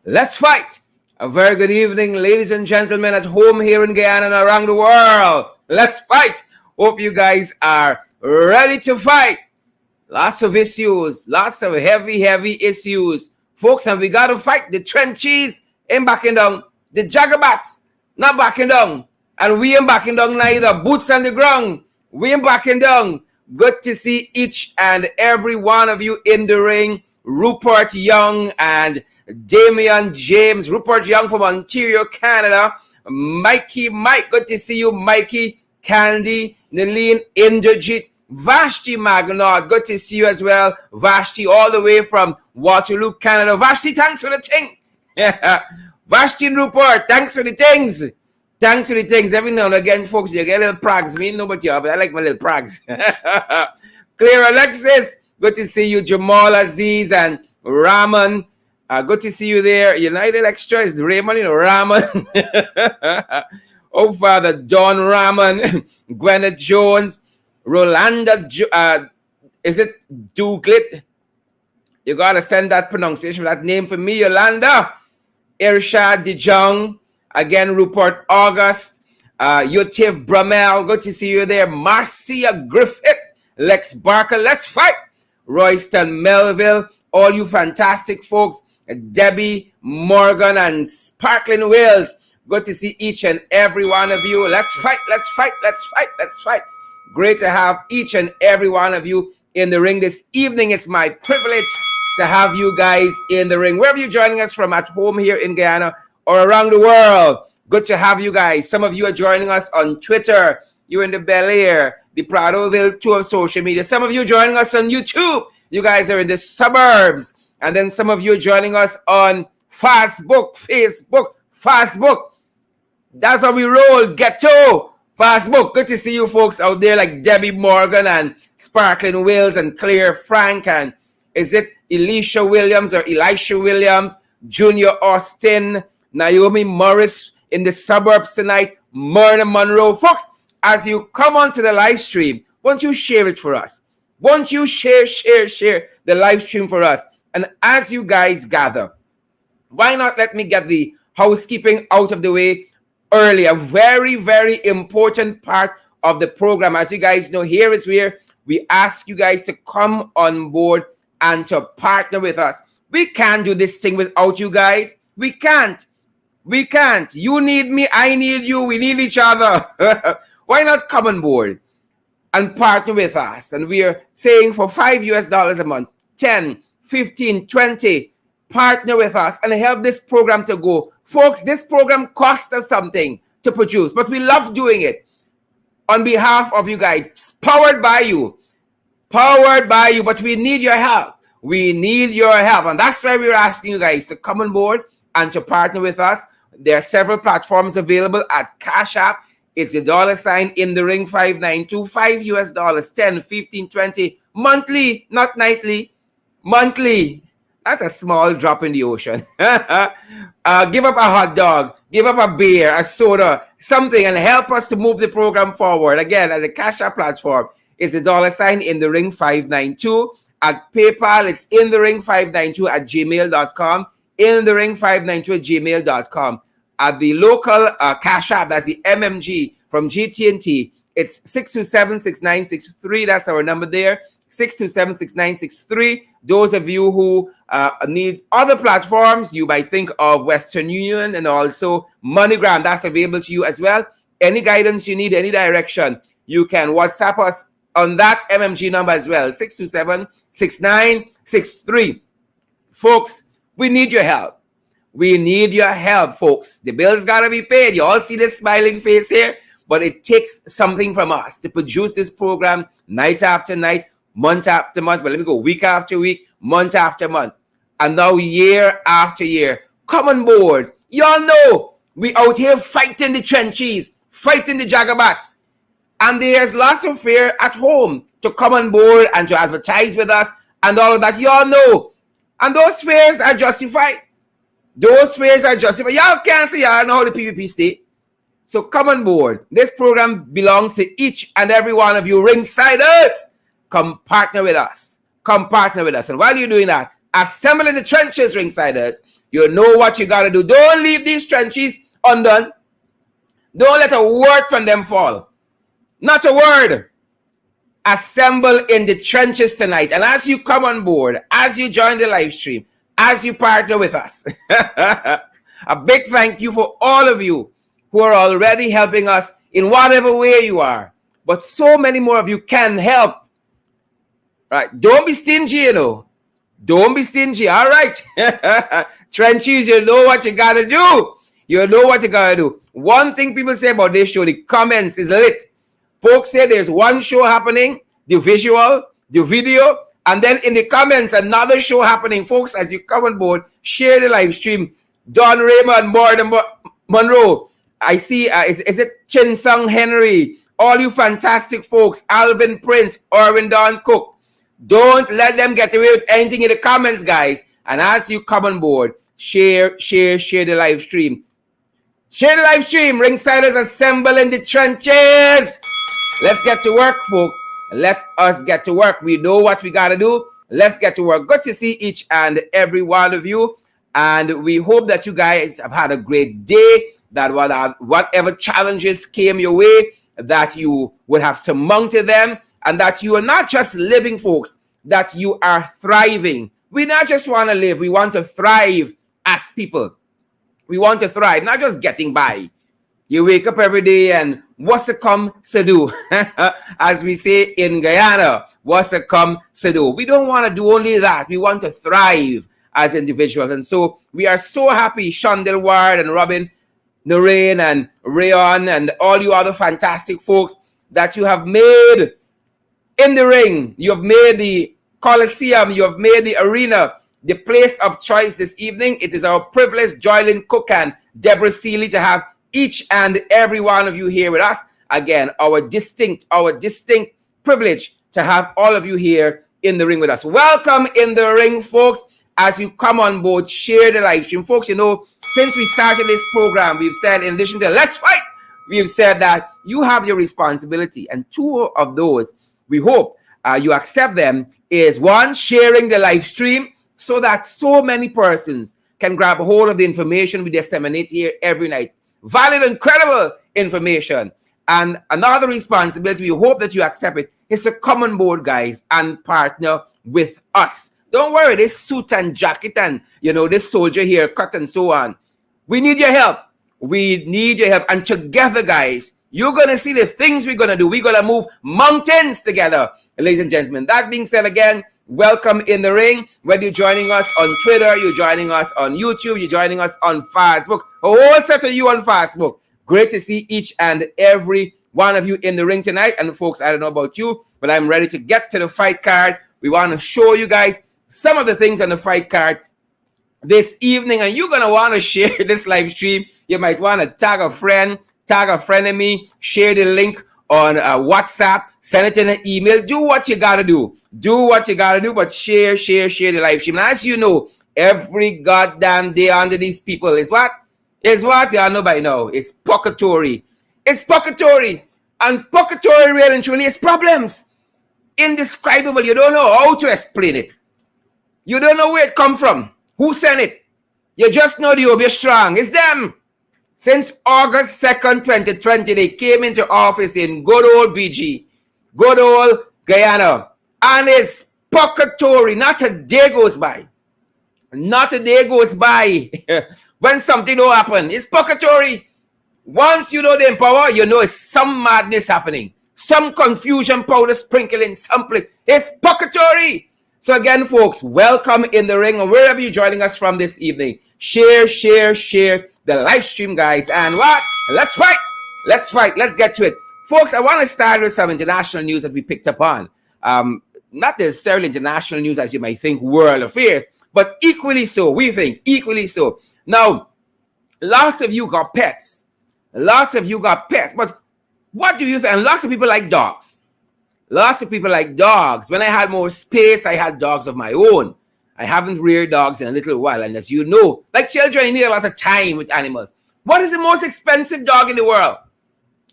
Let's fight. A very good evening, ladies and gentlemen at home here in Guyana and around the world. Let's fight. Hope you guys are ready to fight. Lots of issues, lots of heavy issues. Folks, and we got to fight. The trenches ain't backing down. The Jagabats not backing down. And we ain't backing down neither. Boots on the ground. We ain't backing down. Good to see each and every one of you in the ring. Rupert Young and Damian James. Rupert Young from Ontario, Canada. Mikey Mike, good to see you. Mikey, Candy, Naleen, Inderjit, Vashti Magnard, good to see you as well. Vashti, all the way from Waterloo, Canada. Vashti, thanks for the thing. Vashti and Rupert, thanks for the things. Thanks for the things. Every now and again, folks, you get a little prags. Me, no, but I like my little prags. Clear Alexis, good to see you. Jamal Aziz and Raman. Good to see you there. United Extra is Raymond, Raman. Oh, Father Don Raman, Gwyneth Jones, Rolanda, is it Douglit? You got to send that pronunciation, that name for me, Yolanda. Irshad Dijong, again, Rupert August, Yotif Bramel, good to see you there. Marcia Griffith, Lex Barker, let's fight. Royston Melville, all you fantastic folks. Debbie Morgan and Sparkling Wales. Good to see each and every one of you. Let's fight, let's fight, let's fight, let's fight. Great to have each and every one of you in the ring this evening. It's my privilege to have you guys in the ring. Wherever you're joining us from, at home here in Guyana or around the world, good to have you guys. Some of you are joining us on Twitter. You're in the Bel Air, the Pradoville tour of social media. Some of you joining us on YouTube. You guys are in the suburbs. And then some of you joining us on Facebook. That's how we roll. Ghetto. Facebook. Good to see you folks out there like Debbie Morgan and Sparkling Wales and Claire Frank and is it Elisha Williams or Elisha Williams, Junior Austin, Naomi Morris in the suburbs tonight, Myrna Monroe. Folks, as you come onto the live stream, won't you share it for us? Won't you share the live stream for us? And as you guys gather, why not let me get the housekeeping out of the way early? A very important part of the program. As you guys know, here is where we ask you guys to come on board and to partner with us. We can't do this thing without you guys. We can't. You need me, I need you, we need each other. Why not come on board and partner with us? And we are saying for $5 a month, 10, 15, 20, partner with us and help this program to go. Folks, this program costs us something to produce, but we love doing it on behalf of you guys, powered by you, but we need your help. And that's why we're asking you guys to come on board and to partner with us. There are several platforms available at Cash App. It's the $ in the ring 592, $5, 10, 15, 20, monthly, not nightly. Monthly. That's a small drop in the ocean. Give up a hot dog, give up a beer, a soda, something, and help us to move the program forward. Again, at the Cash App platform, it's the $ in the ring 592. At PayPal, it's in the ring 592 at gmail.com. In the ring 592 at gmail.com. At the local Cash App, that's the MMG from GT&T, it's 627-6963. That's our number there. 627-6963. Those of you who need other platforms, you might think of Western Union and also MoneyGram. That's available to you as well. Any guidance you need, any direction, you can WhatsApp us on that MMG number as well, 627-6963. Folks, we need your help. We need your help, folks. The bills got to be paid. You all see this smiling face here, but it takes something from us to produce this program night after night, month after month, but let me go week after week, month after month, and now year after year. Come on board. Y'all know we out here fighting the trenches, fighting the Jagabats, and there's lots of fear at home to come on board and to advertise with us and all of that. Y'all know, and those fears are justified. Y'all can't say y'all know how the PPP stay. So come on board. This program belongs to each and every one of you ringsiders. Come partner with us. And while you're doing that, assemble in the trenches, ringsiders. You know what you got to do. Don't leave these trenches undone. Don't let a word from them fall. Not a word. Assemble in the trenches tonight. And as you come on board, as you join the live stream, as you partner with us, a big thank you for all of you who are already helping us in whatever way you are. But so many more of you can help. Right? Don't be stingy, you know. Don't be stingy. All right. Trenches, you know what you got to do. You know what you got to do. One thing people say about this show, the comments is lit. Folks say there's one show happening, the visual, the video, and then in the comments, another show happening. Folks, as you come on board, share the live stream. Don Raymond, Morden Monroe, I see, is it Chin Sung Henry, all you fantastic folks, Alvin Prince, Orwin Don Cook. Don't let them get away with anything in the comments, guys. And as you come on board, share the live stream. Share the live stream. Ringsiders, assemble in the trenches. Let's get to work, folks. Let us get to work. We know what we got to do. Let's get to work. Good to see each and every one of you. And we hope that you guys have had a great day, that whatever challenges came your way, that you would have surmounted them, and that you are not just living, folks, that you are thriving. We not just want to live, we want to thrive as people. We want to thrive, not just getting by. You wake up every day and what's it come to do? As we say in Guyana, what's it come to do? We don't want to do only that. We want to thrive as individuals. And so we are so happy, Shondell Ward and Robin Noreen and Rayon and all you other fantastic folks, that you have made in the ring. You have made the Coliseum. You have made the arena the place of choice this evening. It is our privilege, Joylyn Cook and Deborah Seeley, to have each and every one of you here with us. Again, our distinct privilege to have all of you here in the ring with us. Welcome in the ring, folks. As you come on board, share the live stream. Folks, you know, since we started this program, we've said, in addition to Let's Fight, we've said that you have your responsibility. And two of those, we hope you accept them, is one, sharing the live stream so that so many persons can grab a hold of the information we disseminate here every night. Valid and credible information. And another responsibility, we hope that you accept it, is to come on board, guys, and partner with us. Don't worry, this suit and jacket and, you know, this soldier here, cut and so on. We need your help. We need your help. And together, guys, you're going to see the things we're going to do. We're going to move mountains together, ladies and gentlemen. That being said, again, welcome in the ring. Whether you're joining us on Twitter, you're joining us on YouTube, you're joining us on Facebook, a whole set of you on Facebook. Great to see each and every one of you in the ring tonight. And folks, I don't know about you, but I'm ready to get to the fight card. We want to show you guys some of the things on the fight card this evening, and you're going to want to share this live stream. You might want to tag a friend of me, share the link on WhatsApp, send it in an email. Do what you got to do. But share the live stream. And as you know, every goddamn day under these people is what? Y'all know by now. It's purgatory. And purgatory really and truly is problems. Indescribable. You don't know how to explain it. You don't know where it come from. Who sent it? You just know the Obi Strong. It's them. Since August 2nd, 2020, they came into office in good old BG, good old Guyana. And it's purgatory. Not a day goes by. When something don't happen. It's purgatory. Once you know they're in power, you know it's some madness happening. Some confusion powder sprinkling someplace. It's purgatory. So again, folks, welcome in the ring, and wherever you're joining us from this evening, share the live stream, guys. And what? Let's fight. Let's get to it. Folks, I want to start with some international news that we picked up on. Not necessarily international news as you might think, world affairs, but equally so, we think, equally so. Now, lots of you got pets. But what do you think? And lots of people like dogs. When I had more space, I had dogs of my own. I haven't reared dogs in a little while. And as you know, like children, you need a lot of time with animals. What is the most expensive dog in the world?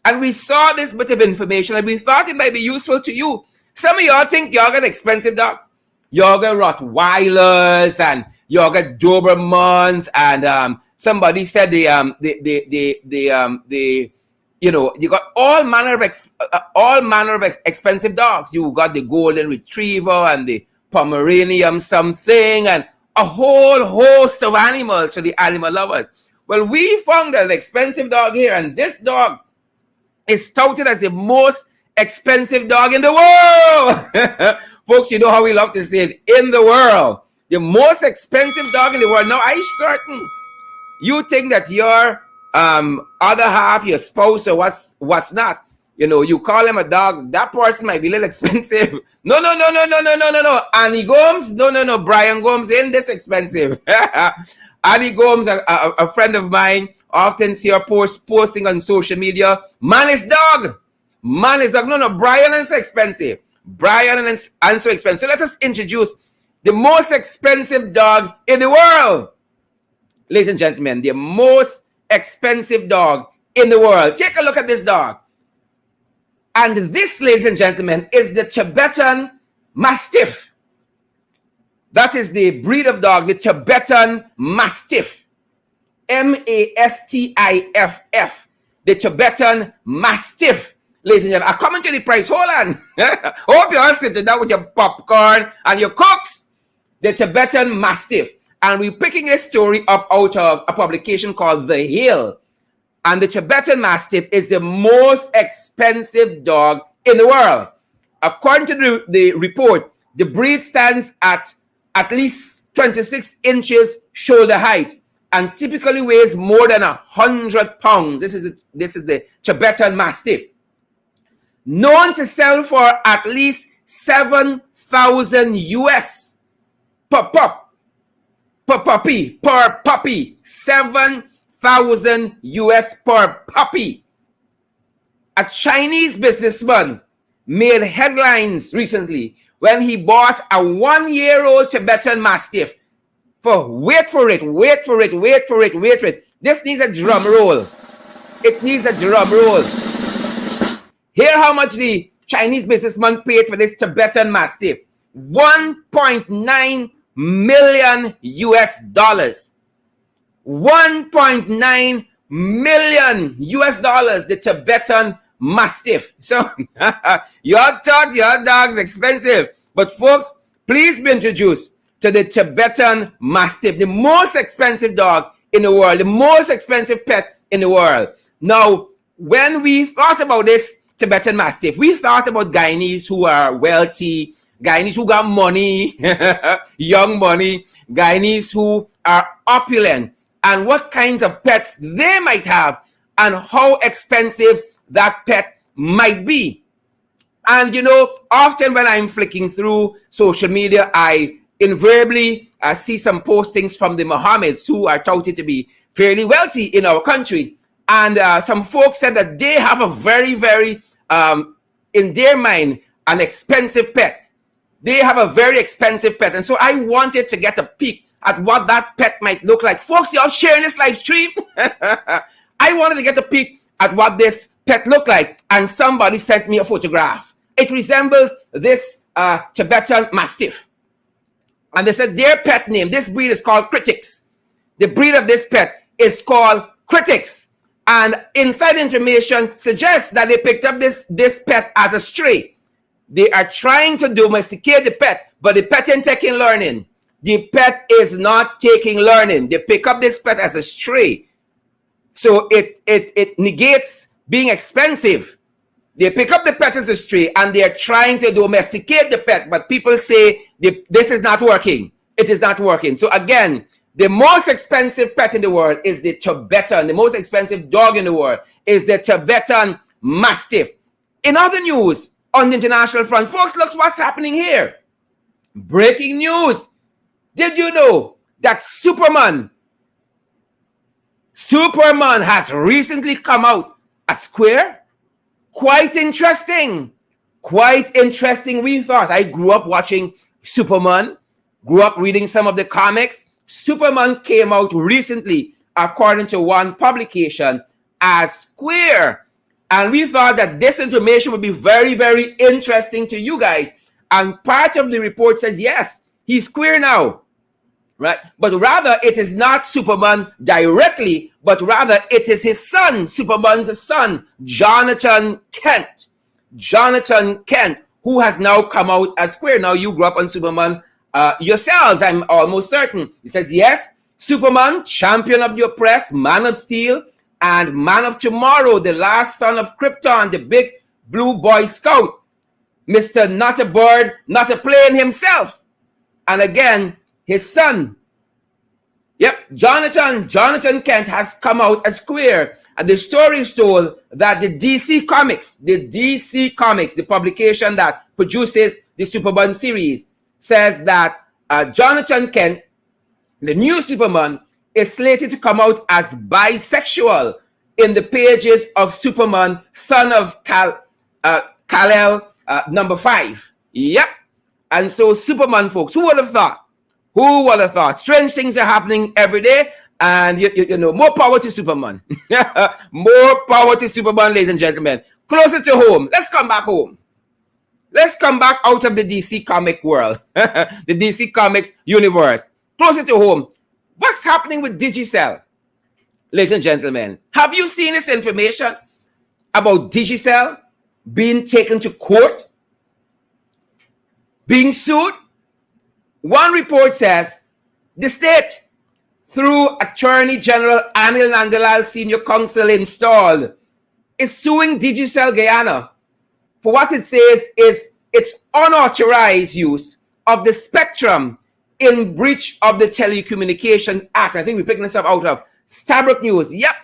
And we saw this bit of information and we thought it might be useful to you. Some of y'all think y'all got expensive dogs. Y'all got Rottweilers and You got Dobermans, and somebody said the you know, you got all manner of expensive dogs. You got the golden retriever and the Pomeranian something, and a whole host of animals for the animal lovers. Well, we found an expensive dog here, and this dog is touted as the most expensive dog in the world. Folks, you know how we love to say it, in the world. The most expensive dog in the world. Now, I'm certain you think that your other half, your spouse, or what's not, you know, you call him a dog, that person might be a little expensive. No. Annie Gomes? No. Brian Gomes ain't this expensive. Annie Gomes, a friend of mine, often see her posting on social media. Man is dog. No, Brian is so expensive. Brian and so expensive. So let us introduce the most expensive dog in the world. Ladies and gentlemen, the most expensive dog in the world. Take a look at this dog. And this, ladies and gentlemen, is the Tibetan Mastiff. That is the breed of dog, the Tibetan Mastiff. Mastiff. The Tibetan Mastiff. Ladies and gentlemen, I come into the price. Hold on. Hope you're all sitting down with your popcorn and your cooks. The Tibetan Mastiff. And we're picking this story up out of a publication called The Hill. And the Tibetan Mastiff is the most expensive dog in the world. According to the report, the breed stands at least 26 inches shoulder height and typically weighs more than 100 pounds. This is the Tibetan Mastiff. Known to sell for at least 7,000 US per puppy. 7,000 US per puppy. A Chinese businessman made headlines recently when he bought a 1-year-old Tibetan Mastiff for, wait for it. This needs a drum roll. It needs a drum roll. Hear how much the Chinese businessman paid for this Tibetan Mastiff. $1.9 million US dollars. $1.9 million US dollars, the Tibetan Mastiff. So, you thought your dog's expensive. But folks, please be introduced to the Tibetan Mastiff, the most expensive dog in the world, the most expensive pet in the world. Now, when we thought about this Tibetan Mastiff, we thought about Guyanese who are wealthy, Guyanese who got money, young money, Guyanese who are opulent, and what kinds of pets they might have and how expensive that pet might be. And you know, often when I'm flicking through social media, I invariably see some postings from the Mohammeds who are touted to be fairly wealthy in our country. And some folks said that they have a very, very, in their mind, an expensive pet. They have a very expensive pet. And so I wanted to get a peek at what that pet might look like. Folks, y'all sharing this live stream? I wanted to get a peek at what this pet looked like. And somebody sent me a photograph. It resembles this Tibetan Mastiff. And they said their pet name, this breed is called Critics. The breed of this pet is called Critics. And inside information suggests that they picked up this pet as a stray. They are trying to domesticate the pet, but the pet ain't taking learning. The pet is not taking learning. They pick up this pet as a stray. So it negates being expensive. They pick up the pet as a stray and they are trying to domesticate the pet, but people say this is not working. It is not working. So again, the most expensive pet in the world is the most expensive dog in the world is the Tibetan Mastiff. In other news, on the international front, folks, look what's happening here. Breaking news. Did you know that Superman has recently come out as queer? Quite interesting. We thought. I grew up watching Superman, grew up reading some of the comics. Superman came out recently, according to one publication, as queer. And we thought that this information would be very, very interesting to you guys. And part of the report says, yes, he's queer now. right? But rather, it is not Superman directly, but rather it is his son, Superman's son, Jonathan Kent. Jonathan Kent, who has now come out as queer. Now, you grew up on Superman yourselves, I'm almost certain. He says, yes, Superman, champion of the oppressed, man of steel, and man of tomorrow, the last son of Krypton, the big blue boy scout, Mr. Not a Bird, Not a Plane himself. And again, his son. Yep, Jonathan Kent has come out as queer. And the story is told that the DC Comics, the publication that produces the Superman series, says that Jonathan Kent, the new Superman, is slated to come out as bisexual in the pages of Superman, son of Kal-El, number 5. Yep. And so Superman, folks, who would have thought? Who would have thought? Strange things are happening every day. And, you know, more power to Superman. More power to Superman, ladies and gentlemen. Closer to home. Let's come back home. Let's come back out of the DC comic world. The DC Comics universe. Closer to home. What's happening with Digicel? Ladies and gentlemen, have you seen this information about Digicel being taken to court? Being sued? One report says the state, through Attorney General Anil Nandalal Senior Counsel installed, is suing Digicel Guyana for what it says is its unauthorized use of the spectrum in breach of the Telecommunication Act. I think we're picking this up out of Stabrook News. Yep.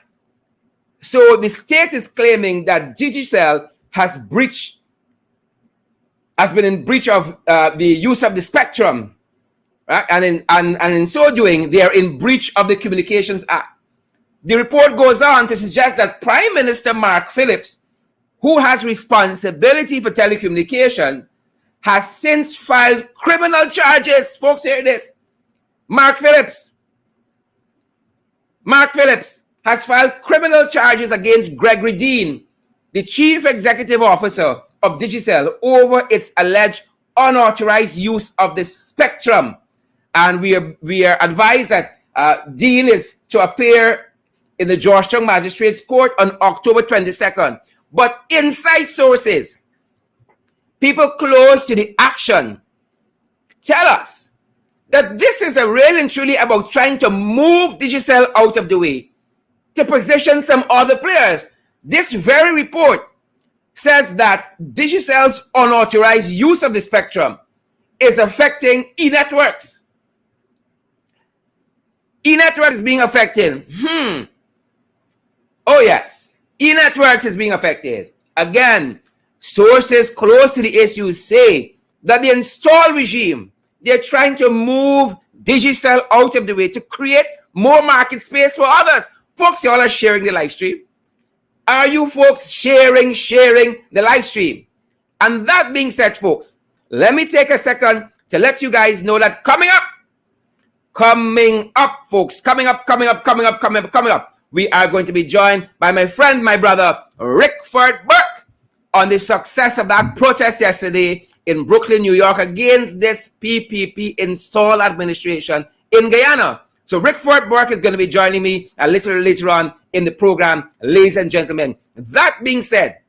So the state is claiming that Digicel has been in breach of the use of the spectrum. Right? And in so doing, they are in breach of the Communications Act. The report goes on to suggest that Prime Minister Mark Phillips, who has responsibility for telecommunication, has since filed criminal charges. Folks, hear this. Mark Phillips has filed criminal charges against Gregory Dean, the Chief Executive Officer of Digicel, over its alleged unauthorized use of the spectrum. And we are advised that Dean is to appear in the Georgetown Magistrates Court on October 22nd. But inside sources, people close to the action, tell us that this is a really and truly about trying to move Digicel out of the way to position some other players. This very report says that Digicel's unauthorized use of the spectrum is affecting e-networks. E-networks is being affected. Oh yes, e-networks is being affected. Again, sources close to the issue say that the install regime, they're trying to move Digicel out of the way to create more market space for others. Folks, y'all are sharing the live stream. Are you folks sharing the live stream? And that being said, folks, let me take a second to let you guys know that coming up, folks, coming up, we are going to be joined by my friend, my brother, Rickford Burke, on the success of that protest yesterday in Brooklyn, New York, against this PPP install administration in Guyana. So Rickford Burke is going to be joining me a little later on in the program, ladies and gentlemen. That being said,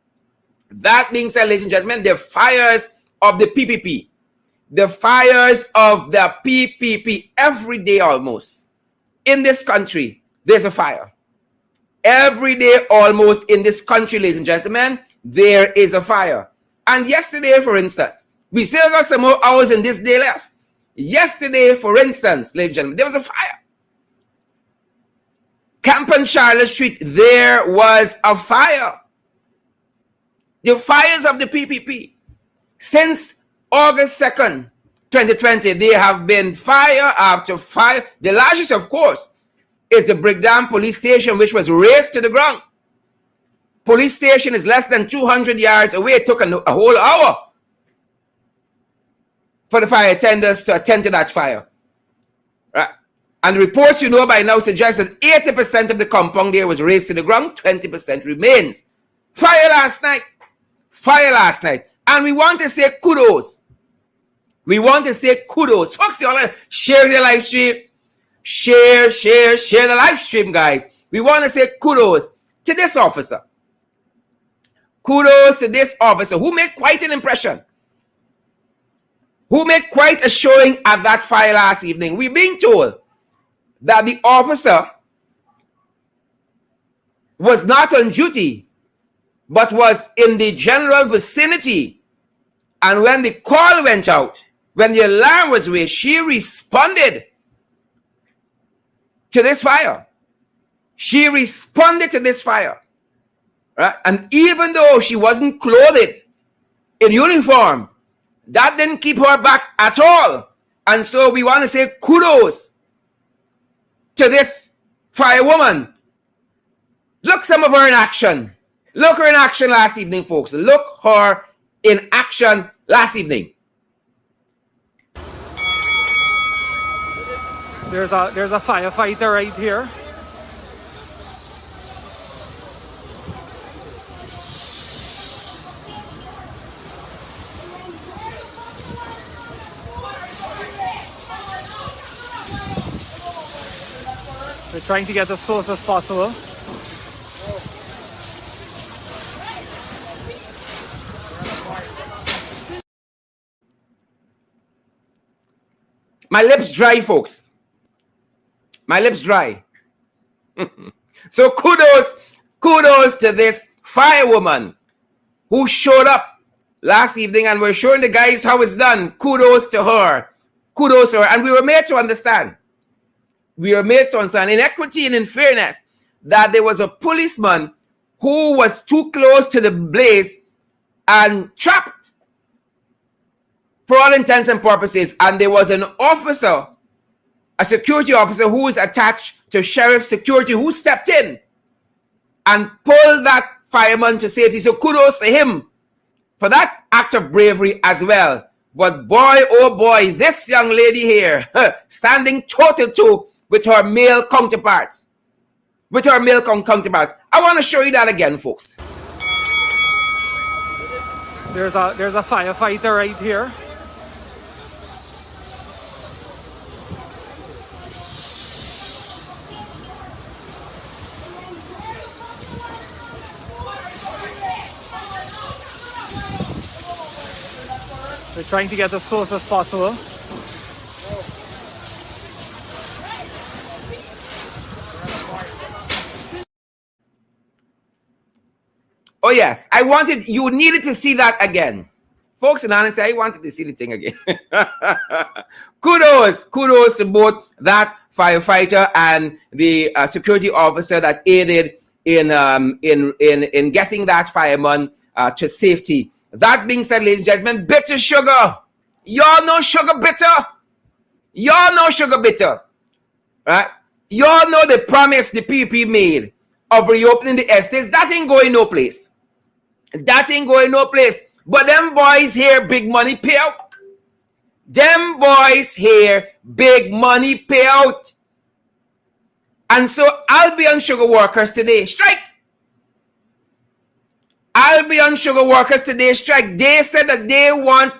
ladies and gentlemen, the fires of the PPP, every day almost in this country, there's a fire. Every day almost in this country, ladies and gentlemen, there is a fire. And yesterday, for instance, we still got some more hours in this day left. Yesterday, for instance, ladies and gentlemen, there was a fire. Camp on Charlotte Street, there was a fire. The fires of the PPP. Since August 2nd, 2020, there have been fire after fire. The largest, of course, is the Brickdam police station, which was razed to the ground. Police station is less than 200 yards away. It took a whole hour for the fire attendants to attend to that fire. Right? And the reports you know by now suggest that 80% of the compound there was razed to the ground, 20% remains. Fire last night. And we want to say kudos. Folks, y'all are sharing the live stream. Share the live stream, guys. We want to say kudos to this officer. Kudos to this officer who made quite an impression. Who made quite a showing at that fire last evening. We're being told that the officer was not on duty, but was in the general vicinity. And when the call went out, when the alarm was raised, she responded to this fire. She responded to this fire. Right? And even though she wasn't clothed in uniform, that didn't keep her back at all. And so we want to say kudos to this firewoman. Look some of her in action. Look her in action last evening, folks. Look her in action last evening. There's a firefighter right here. We're trying to get as close as possible. My lips dry, folks. My lips dry. So kudos to this firewoman who showed up last evening, and we're showing the guys how it's done. Kudos to her. Kudos to her. And we were made to understand. We were made to understand in equity and in fairness that there was a policeman who was too close to the blaze and trapped for all intents and purposes. And there was an officer, a security officer who is attached to sheriff security, who stepped in and pulled that fireman to safety. So kudos to him for that act of bravery as well. But boy, oh boy, this young lady here, standing toe-to-toe with her male counterparts. With her male counterparts. I want to show you that again, folks. There's a firefighter right here. We're trying to get as close as possible. Oh yes, you needed to see that again. Folks, in honesty, I wanted to see the thing again. Kudos to both that firefighter and the security officer that aided in getting that fireman to safety. That being said, ladies and gentlemen, bitter sugar. Y'all know sugar bitter. Y'all know sugar bitter. Right? Y'all know the promise the PPP made of reopening the estates. That ain't going no place. That ain't going no place. But them boys here, big money payout. Them boys here, big money payout. And so Albion sugar workers today strike. Albion sugar workers today strike. They said that they want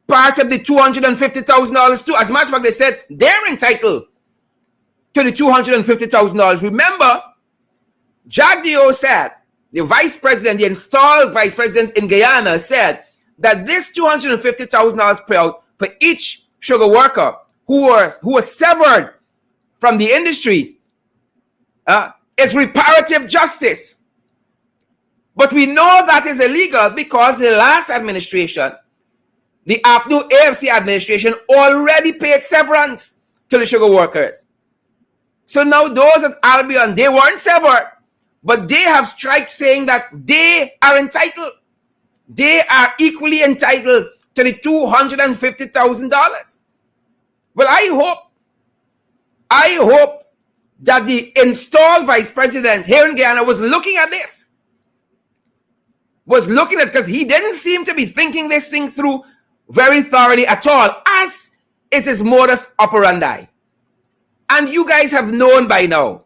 part of the $250,000 too. As a matter of fact, they said they're entitled to the $250,000. Remember, Jagdio said, the vice president, the installed vice president in Guyana, said that this $250,000 payout for each sugar worker who was severed from the industry is reparative justice. But we know that is illegal because the last administration, the APNU AFC administration, already paid severance to the sugar workers. So now those at Albion, they weren't severed, but they have strike saying that they are entitled. They are equally entitled to the $250,000. Well, I hope that the installed vice president here in Guyana was looking at this. Was looking at it because he didn't seem to be thinking this thing through very thoroughly at all, as is his modus operandi. And you guys have known by now.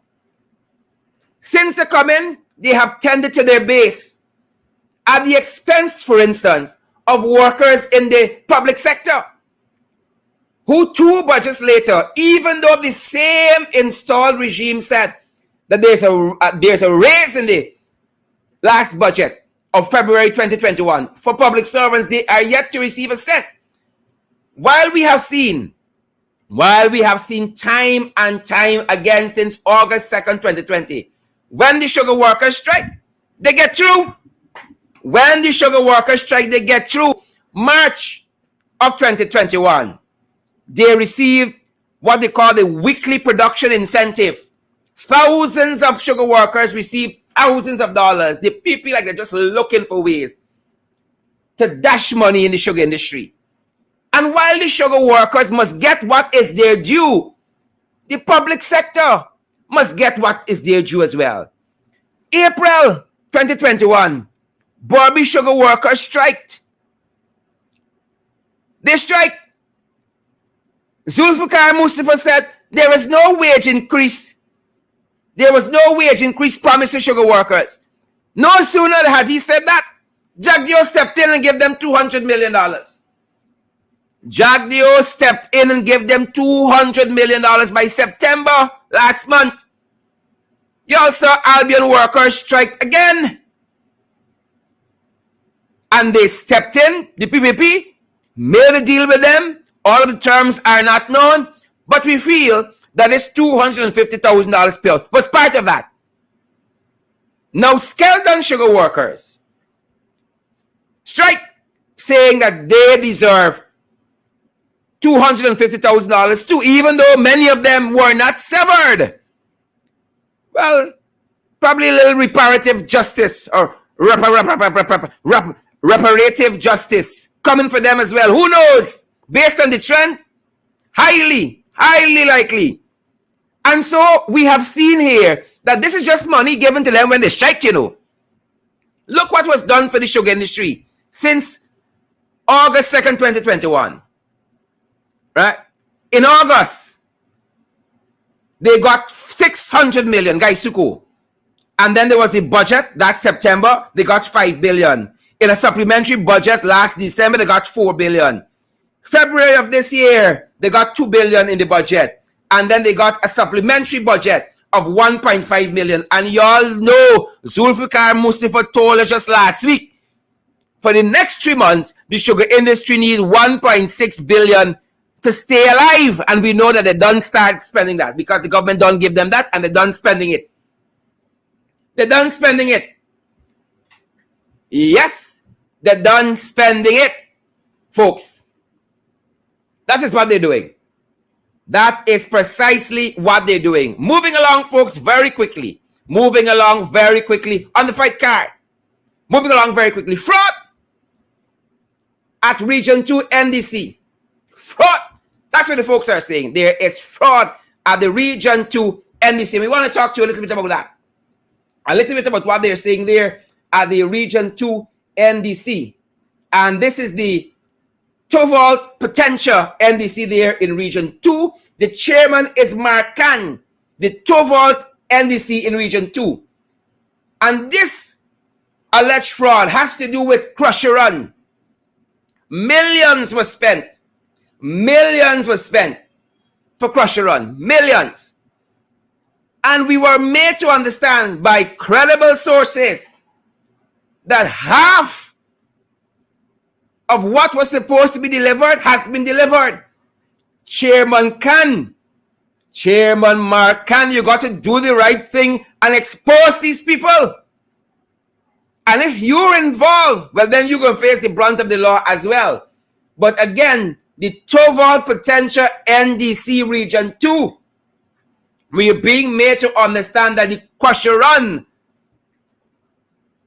Since they come in, they have tended to their base at the expense, for instance, of workers in the public sector who 2 budgets later, even though the same installed regime said that there's a raise in the last budget of February 2021 for public servants, they are yet to receive a cent. While we have seen time and time again since August 2nd, 2020, when the sugar workers strike, they get through. When the sugar workers strike, they get through. March of 2021, they received what they call the weekly production incentive. Thousands of sugar workers received thousands of dollars. The people like they're just looking for ways to dash money in the sugar industry. And while the sugar workers must get what is their due, the public sector must get what is their due as well. April 2021, Bobby sugar workers striked. They strike. Zulfikar Mustafa said there is no wage increase. There was no wage increase promised to sugar workers. No sooner had he said that, Jagdeo stepped in and gave them $200 million. Jagdeo stepped in and gave them $200 million by September last month. You also saw Albion workers strike again. And they stepped in, the PPP, made a deal with them. All of the terms are not known, but we feel that this $250,000 bill was part of that. Now, Skeldon sugar workers strike, saying that they deserve $250,000 too, even though many of them were not severed. Well, probably a little reparative justice or reparative justice coming for them as well. Who knows? Based on the trend, highly likely. And so we have seen here that this is just money given to them when they strike, you know. Look what was done for the sugar industry since August 2nd, 2021. Right? In August, they got 600 million, guys, Suku. And then there was the budget, that September, they got 5 billion. In a supplementary budget last December, they got 4 billion. February of this year, they got 2 billion in the budget. And then they got a supplementary budget of 1.5 million. And y'all know, Zulfikar Mustafa told us just last week, for the next 3 months, the sugar industry needs 1.6 billion to stay alive. And we know that they done start spending that because the government don't give them that and they done spending it. They done spending it. Yes, they done spending it, folks. That is what they're doing. That is precisely what they're doing. Moving along, folks, very quickly. Moving along very quickly on the fight card. Moving along very quickly. Fraud at Region 2 NDC. Fraud. That's what the folks are saying. There is fraud at the Region 2 NDC. We want to talk to you a little bit about that. A little bit about what they're saying there at the Region 2 NDC. And this is the Toval Potential NDC there in Region 2. The chairman is Markan, the Toval NDC in Region 2. And this alleged fraud has to do with Crusher Run. Millions were spent. Millions were spent for Crusher Run. Millions. And we were made to understand by credible sources that half of what was supposed to be delivered has been delivered. Chairman Mark Khan, you got to do the right thing and expose these people. And if you're involved, well, then you're going to face the brunt of the law as well. But again, the Toval Potential NDC Region 2, we are being made to understand that the Crusher Run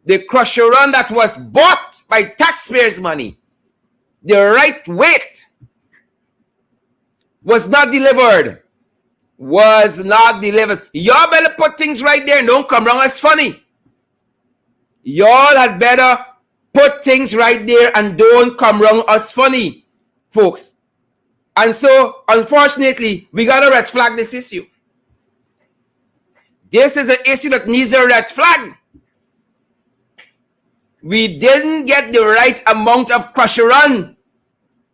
that was bought by taxpayers' money, the right weight was not delivered. Was not delivered. Y'all better put things right there and don't come wrong as funny. Y'all had better put things right there and don't come wrong as funny, folks. And so, unfortunately, we got to red flag this issue. This is an issue that needs a red flag. We didn't get the right amount of Crusher Run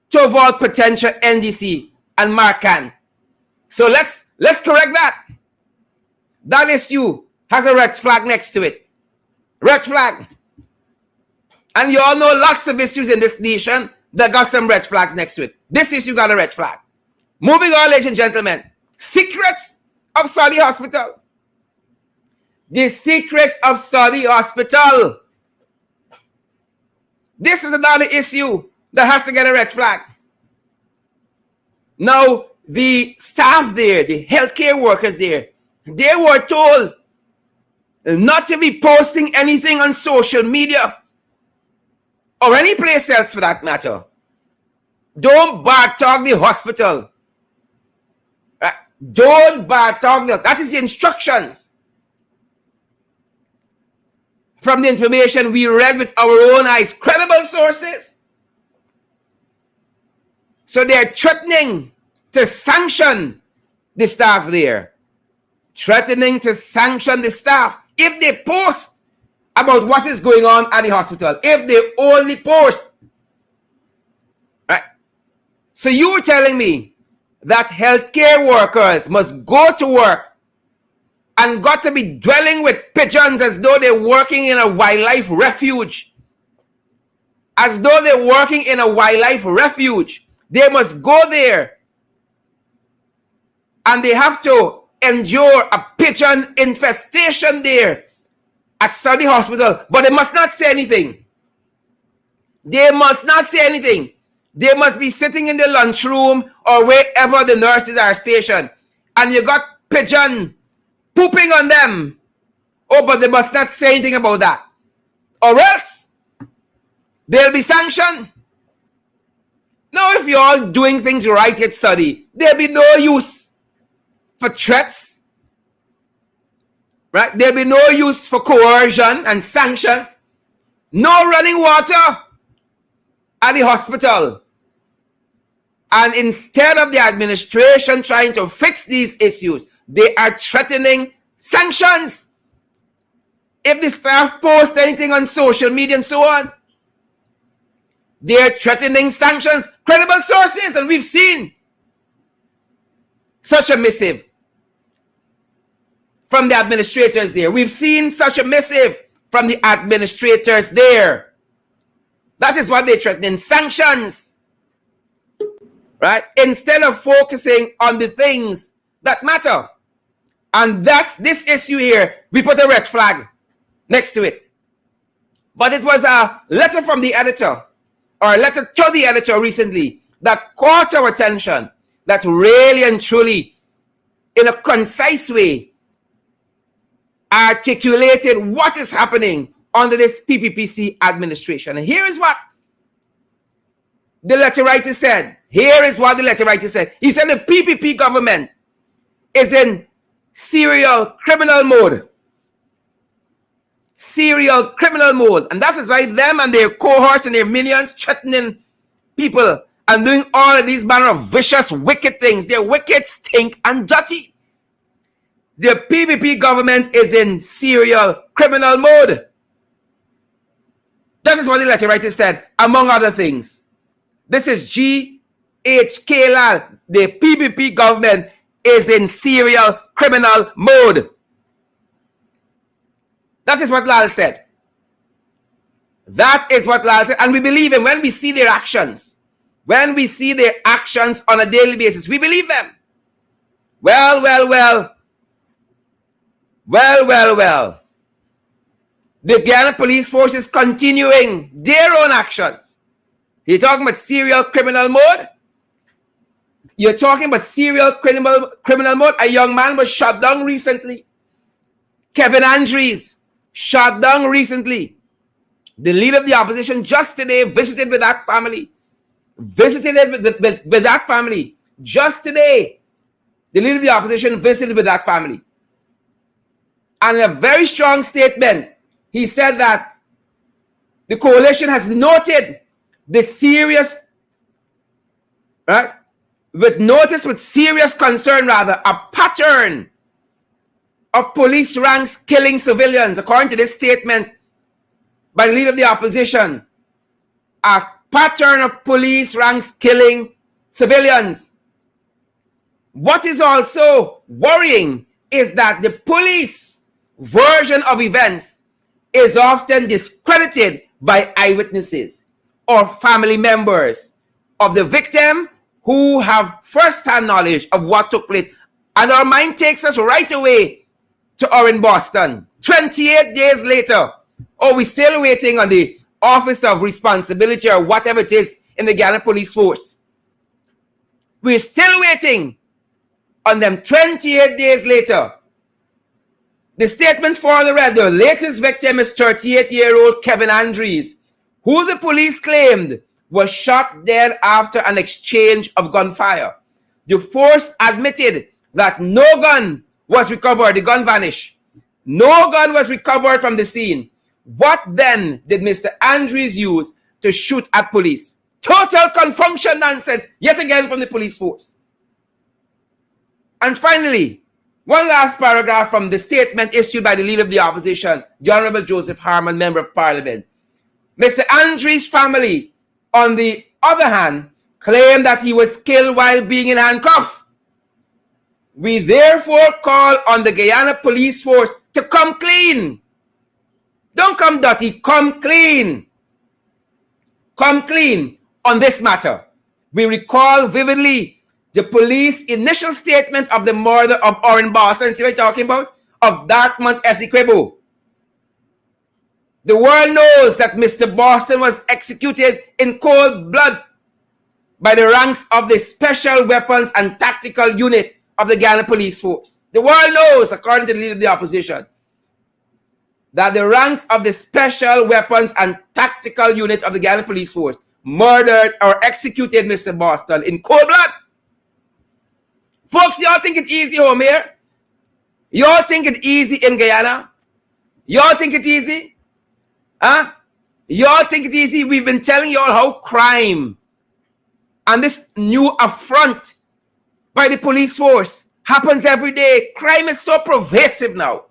to Toval Potential NDC. and Marcan. So let's correct that. That issue has a red flag next to it. Red flag. And you all know lots of issues in this nation that got some red flags next to it. This issue got a red flag. Moving on, ladies and gentlemen. Secrets of Saudi Hospital. The secrets of Saudi Hospital. This is another issue that has to get a red flag. Now, the staff there, the healthcare workers there, they were told not to be posting anything on social media or any place else for that matter. Don't bad talk the hospital. Don't bad talk them. That is the instructions. From the information we read with our own eyes, credible sources. So they're threatening to sanction the staff there. Threatening to sanction the staff if they post about what is going on at the hospital. If they only post. Right? So you're telling me that healthcare workers must go to work and got to be dwelling with pigeons as though they're working in a wildlife refuge. As though they're working in a wildlife refuge. They must go there and they have to endure a pigeon infestation there at Saudi Hospital. But they must not say anything. They must not say anything. They must be sitting in the lunchroom or wherever the nurses are stationed. And you got pigeon pooping on them. Oh, but they must not say anything about that. Or else they'll be sanctioned. Now, if you're all doing things right at Saudi, there'll be no use for threats. Right? There'll be no use for coercion and sanctions. No running water at the hospital. And instead of the administration trying to fix these issues, they are threatening sanctions. If the staff post anything on social media and so on, they're threatening sanctions. Credible sources, and we've seen such a missive from the administrators there. We've seen such a missive from the administrators there. That is what they're threatening, sanctions. Right? Instead of focusing on the things that matter. And that's this issue here. We put a red flag next to it. But it was a letter from the editor, or a letter to the editor recently, that caught our attention, that really and truly, in a concise way, articulated what is happening under this PPPC administration. And here is what the letter writer said. Here is what the letter writer said. He said the PPP government is in serial criminal mode. Serial criminal mode. And that is why them and their cohorts and their minions threatening people and doing all of these manner of vicious, wicked things. They're wicked, stink, and dirty. The PPP government is in serial criminal mode. That is what the letter writer said, among other things. This is G.H.K. Lal. The PPP government is in serial criminal mode. That is what Lal said. That is what Lal said. And we believe him when we see their actions. When we see their actions on a daily basis, we believe them. Well. The Guyana Police Force is continuing their own actions. You're talking about serial criminal mode? You're talking about serial criminal mode? A young man was shot down recently. Kevin Andrews, shot down recently. The leader of the opposition just today visited with that family. With that family. Just today, the leader of the opposition visited with that family. And in a very strong statement, he said that the coalition has noted the serious, right? With serious concern, rather, a pattern of police ranks killing civilians, according to this statement by the leader of the opposition. A pattern of police ranks killing civilians. What is also worrying is that the police version of events is often discredited by eyewitnesses or family members of the victim who have first-hand knowledge of what took place. And our mind takes us right away to Orange, Boston. 28 days later, we're still waiting on the Office of Responsibility or whatever it is in the Ghana Police Force. We're still waiting on them 28 days later. The statement for the latest victim is 38-year-old Kevin Andrews, who the police claimed was shot dead after an exchange of gunfire. The force admitted that no gun was recovered. The gun vanished. No gun was recovered from the scene. What then did Mr. Andrews use to shoot at police? Total confunction nonsense, yet again from the police force. And finally, one last paragraph from the statement issued by the Leader of the Opposition, the Honorable Joseph Harman, Member of Parliament. Mr. Andrews' family, on the other hand, claimed that he was killed while being in handcuffs. We therefore call on the Guyana Police Force to come clean. Don't come dirty, come clean. Come clean on this matter. We recall vividly the police initial statement of the murder of Orange Boston, see what I'm talking about? Of Dartmouth Essequibo. The world knows that Mr. Boston was executed in cold blood by the ranks of the Special Weapons and Tactical Unit of the Ghana Police Force. The world knows, according to the Leader of the Opposition, that the ranks of the Special Weapons and Tactical Unit of the Ghana Police Force murdered or executed Mr. Boston in cold blood. Folks, y'all think it's easy home here? Y'all think it's easy in Guyana? Y'all think it's easy? Huh? Y'all think it's easy? We've been telling y'all how crime and this new affront by the police force happens every day. Crime is so pervasive now.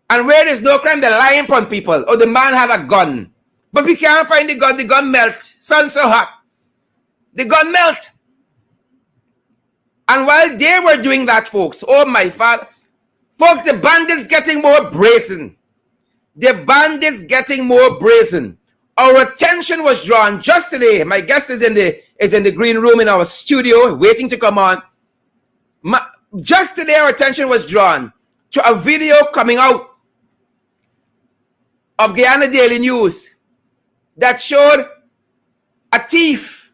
And where there's no crime, they're lying upon people. Oh, the man had a gun. But we can't find the gun melt. Sun so hot. The gun melt. And while they were doing that, folks, oh my father, folks, the bandits getting more brazen. The bandits getting more brazen. Our attention was drawn just today. My guest is in the green room in our studio, waiting to come on. Just today, our attention was drawn to a video coming out of Guyana Daily News that showed a thief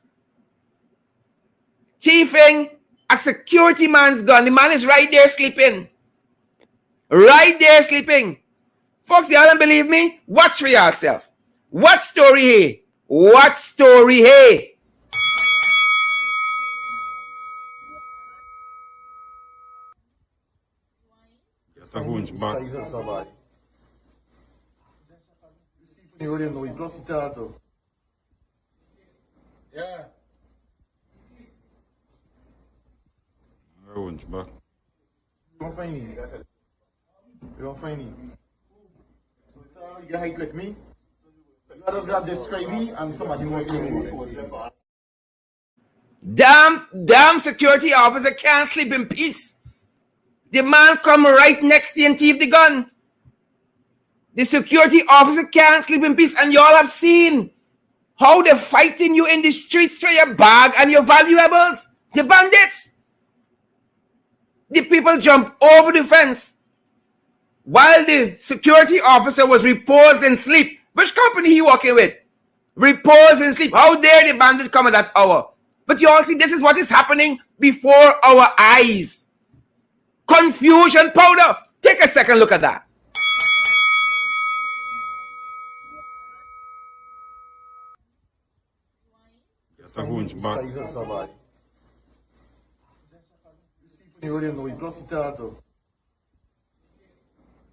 thieving a security man's gun. The man is right there sleeping. Right there sleeping. Folks, y'all don't believe me? Watch for yourself. What story here? What story here? Yeah. You're finding. You're finding. So you height like me. You just got describe me and somebody knows. Damn security officer can't sleep in peace. The man come right next to you and thief the gun. The security officer can't sleep in peace. And y'all have seen how they're fighting you in the streets for your bag and your valuables. The bandits. The people jump over the fence while the security officer was reposed in sleep. Which company he working with? Reposed in sleep. How dare the bandits come at that hour? But you all see, this is what is happening before our eyes. Confusion powder. Take a second look at that.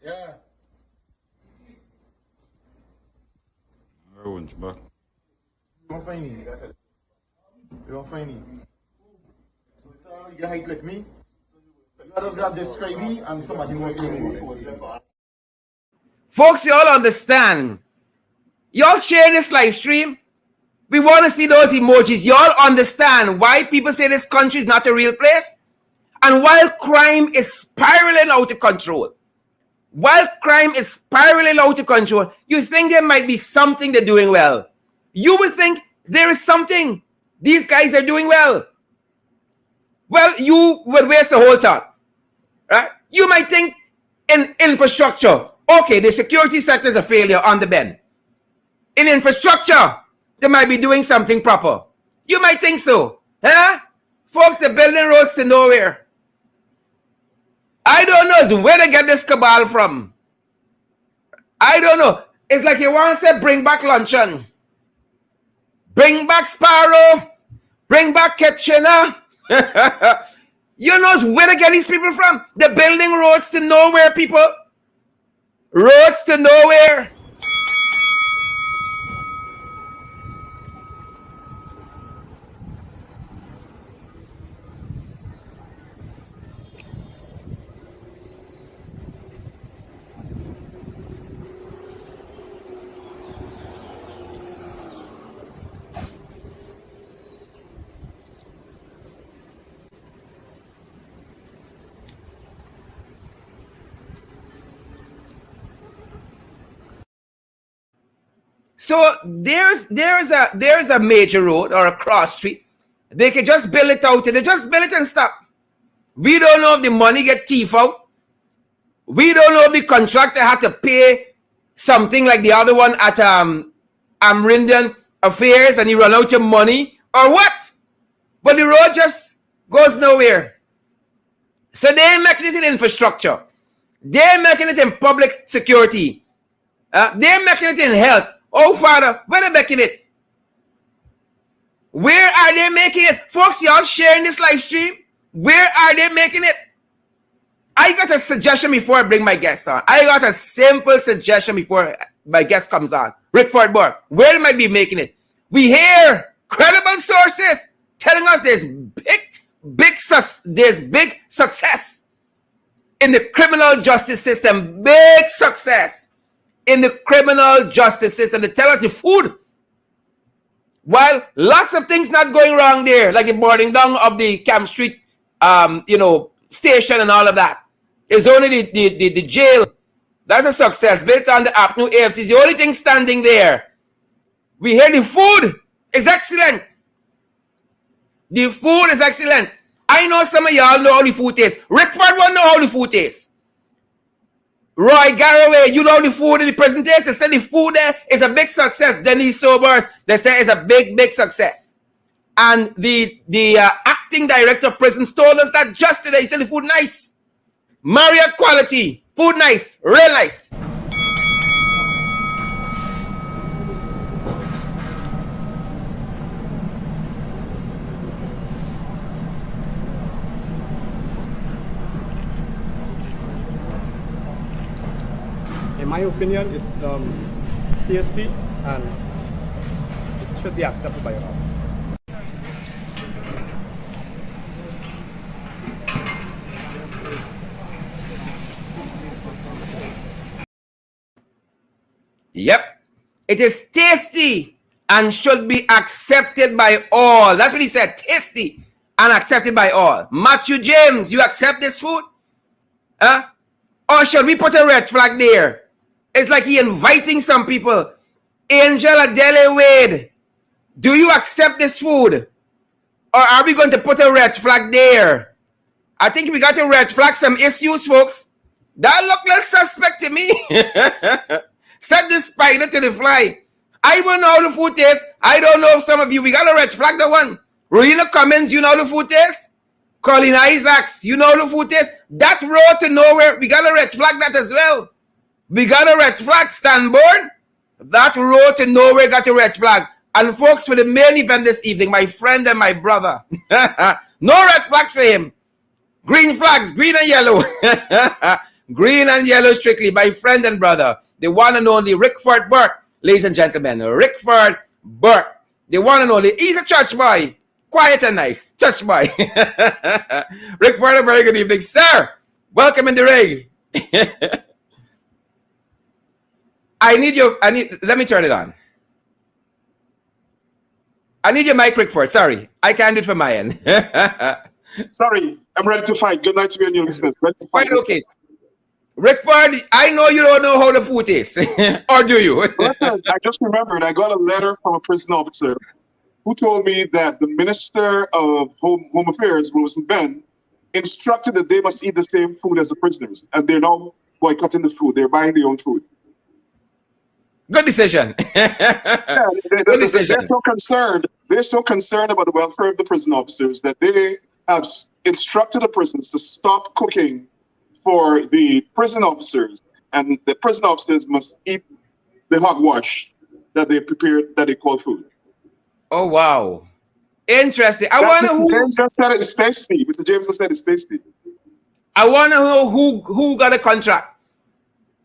Yeah. You're finding. You're finding. So you height like me. You just got describe me and somebody knows. Folks, you all understand. Y'all share this live stream. We want to see those emojis. Y'all understand why people say this country is not a real place? And while crime is spiraling out of control, you think there might be something they're doing well. You would think there is something. These guys are doing well. Well, you would waste the whole thought. Right? You might think in infrastructure, okay, the security sector is a failure on the bend. In infrastructure, they might be doing something proper. You might think so. Huh? Folks, they're building roads to nowhere. I don't know where they get this cabal from. I don't know. It's like you want to say, bring back luncheon. Bring back Sparrow. Bring back Kitchener. You know where they get these people from? They're building roads to nowhere, people. Roads to nowhere. So there's a major road or a cross street. They can just build it out. They just build it and stop. We don't know if the money get thief out. We don't know if the contractor had to pay something like the other one at Amrindian Affairs and he run out of money or what. But the road just goes nowhere. So they're making it in infrastructure. They're making it in public security. They're making it in health. Oh, Father, where are they making it? Where are they making it? Folks, y'all sharing this live stream? Where are they making it? I got a suggestion before I bring my guest on. I got a simple suggestion before my guest comes on. Rickford Burke, where they might be making it? We hear credible sources telling us there's big success in the criminal justice system. Big success in the criminal justice system. They tell us the food. While lots of things not going wrong there, like the boarding down of the Camp Street, station and all of that. It's only the jail. That's a success. Built on the Avenue AFC is the only thing standing there. We hear the food is excellent. The food is excellent. I know some of y'all know how the food tastes. Rickford won't know how the food tastes. Roy Garraway, you know the food in the prison tastes. They say the food there is a big success. Denise Sobers, they say it's a big success. And the acting director of prisons told us that just today. He said the food nice. Marriott quality. Food nice. Real nice. In my opinion, it's tasty and it should be accepted by all. Yep. It is tasty and should be accepted by all. That's what he said. Tasty and accepted by all. Matthew James, you accept this food? Huh? Or should we put a red flag there? It's like he inviting some people. Angel Adele Wade, do you accept this food? Or are we going to put a red flag there? I think we got to red flag some issues, folks. That look like suspect to me. Set the spider to the fly. I won't know how the food tastes. I don't know if some of you, we got to red flag the one. Rowena Cummins, you know how the food tastes? Colin Isaacs, you know how the food tastes? That road to nowhere, we got to red flag that as well. We got a red flag, Stanborn. That road to nowhere got a red flag. And folks, for the main event this evening, my friend and my brother. No red flags for him. Green flags, green and yellow. Green and yellow strictly. My friend and brother, the one and only Rickford Burke. Ladies and gentlemen, Rickford Burke. The one and only. He's a church boy. Quiet and nice. Church boy. Rickford, a very good evening. Sir, welcome in the ring. let me turn it on. I need your mic, Rickford. Sorry, I can't do it from my end. Sorry, I'm ready to fight. Good night to you and your listeners. Ready to fight. Fine, okay. Rickford, I know you don't know how the food is, or do you? Listen, I just remembered I got a letter from a prison officer who told me that the Minister of Home Affairs, Rosen Ben, instructed that they must eat the same food as the prisoners, and they're now boycotting the food. They're buying their own food. Good decision. Yeah, Good decision. they're so concerned. They're so concerned about the welfare of the prison officers that they have instructed the prisons to stop cooking for the prison officers, and the prison officers must eat the hogwash that they prepared, that they call food. Oh wow, interesting. I wonder Mr. who. James just said it's tasty. Mr. James just said it's tasty. I want to know who got a contract.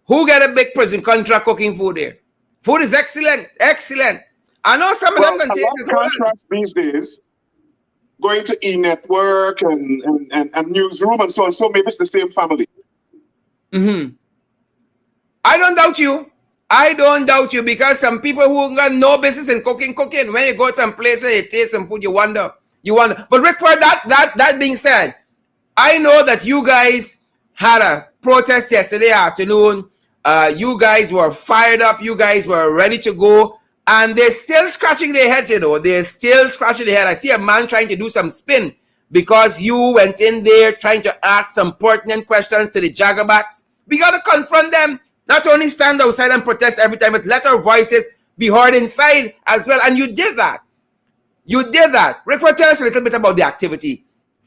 Who got a big prison contract cooking food there? Food is excellent, excellent. I know some of them can A taste lot it. of contracts these days, going to E-Network and Newsroom and so on. So maybe it's the same family. I don't doubt you. I don't doubt you, because some people who got no business in cooking. When you go to some places, you taste some food, you wonder. But Rickford, that being said, I know that you guys had a protest yesterday afternoon. You guys were fired up. You guys were ready to go. And they're still scratching their heads, They're still scratching their head. I see a man trying to do some spin because you went in there trying to ask some pertinent questions to the Jagabats. We got to confront them. Not only stand outside and protest every time, but let our voices be heard inside as well. And you did that. You did that. Rickford, tell us a little bit about the activity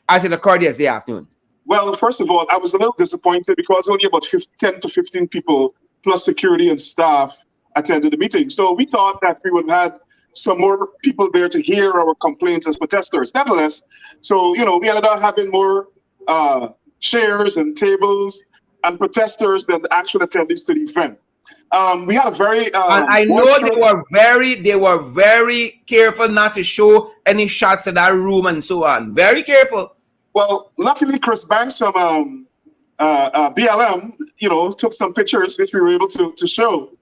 as it occurred yesterday afternoon. Well, first of all, I was a little disappointed because only about 10 to 15 people plus security and staff attended the meeting. So we thought that we would have had some more people there to hear our complaints as protesters. Nevertheless, so, we ended up having more chairs and tables and protesters than the actual attendees to the event. We had a very and I know they were very careful not to show any shots of that room and so on. Very careful. Well, luckily, Chris Banks from BLM, took some pictures which we were able to show.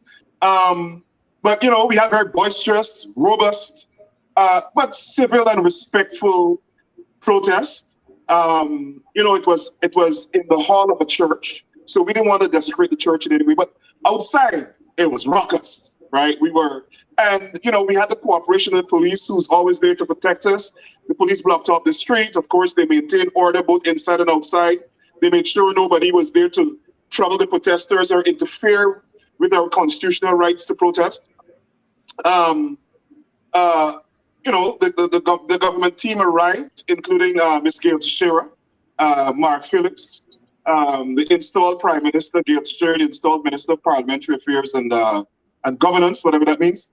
But we had very boisterous, robust, but civil and respectful protest. It was in the hall of a church, so we didn't want to desecrate the church in any way. But outside, it was raucous, right? We had the cooperation of the police, who's always there to protect us. The police blocked off the streets. Of course, they maintained order both inside and outside. They made sure nobody was there to trouble the protesters or interfere with our constitutional rights to protest. The government team arrived, including Ms. Gail Teixeira, Mark Phillips, the installed Prime Minister, Gail Teixeira, the installed Minister of Parliamentary Affairs and Governance, whatever that means,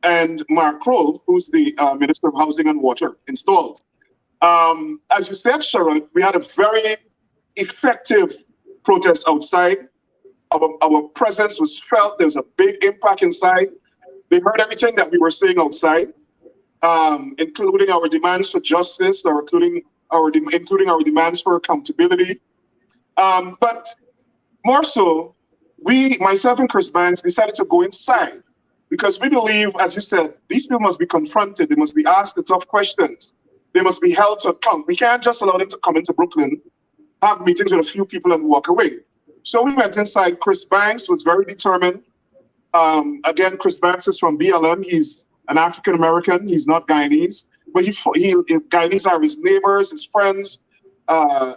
and Mark Kroll, who's the Minister of Housing and Water, installed. As you said, Sharon, we had a very effective protest outside. Our presence was felt. There was a big impact inside. They heard everything that we were saying outside, including our demands for justice, or including our demands for accountability. But more so, myself and Chris Banks, decided to go inside because we believe, as you said, these people must be confronted. They must be asked the tough questions. They must be held to account. We can't just allow them to come into Brooklyn, have meetings with a few people and walk away. So we went inside. Chris Banks was very determined. Again, Chris Banks is from BLM. He's an African-American. He's not Guyanese. But Guyanese are his neighbors, his friends,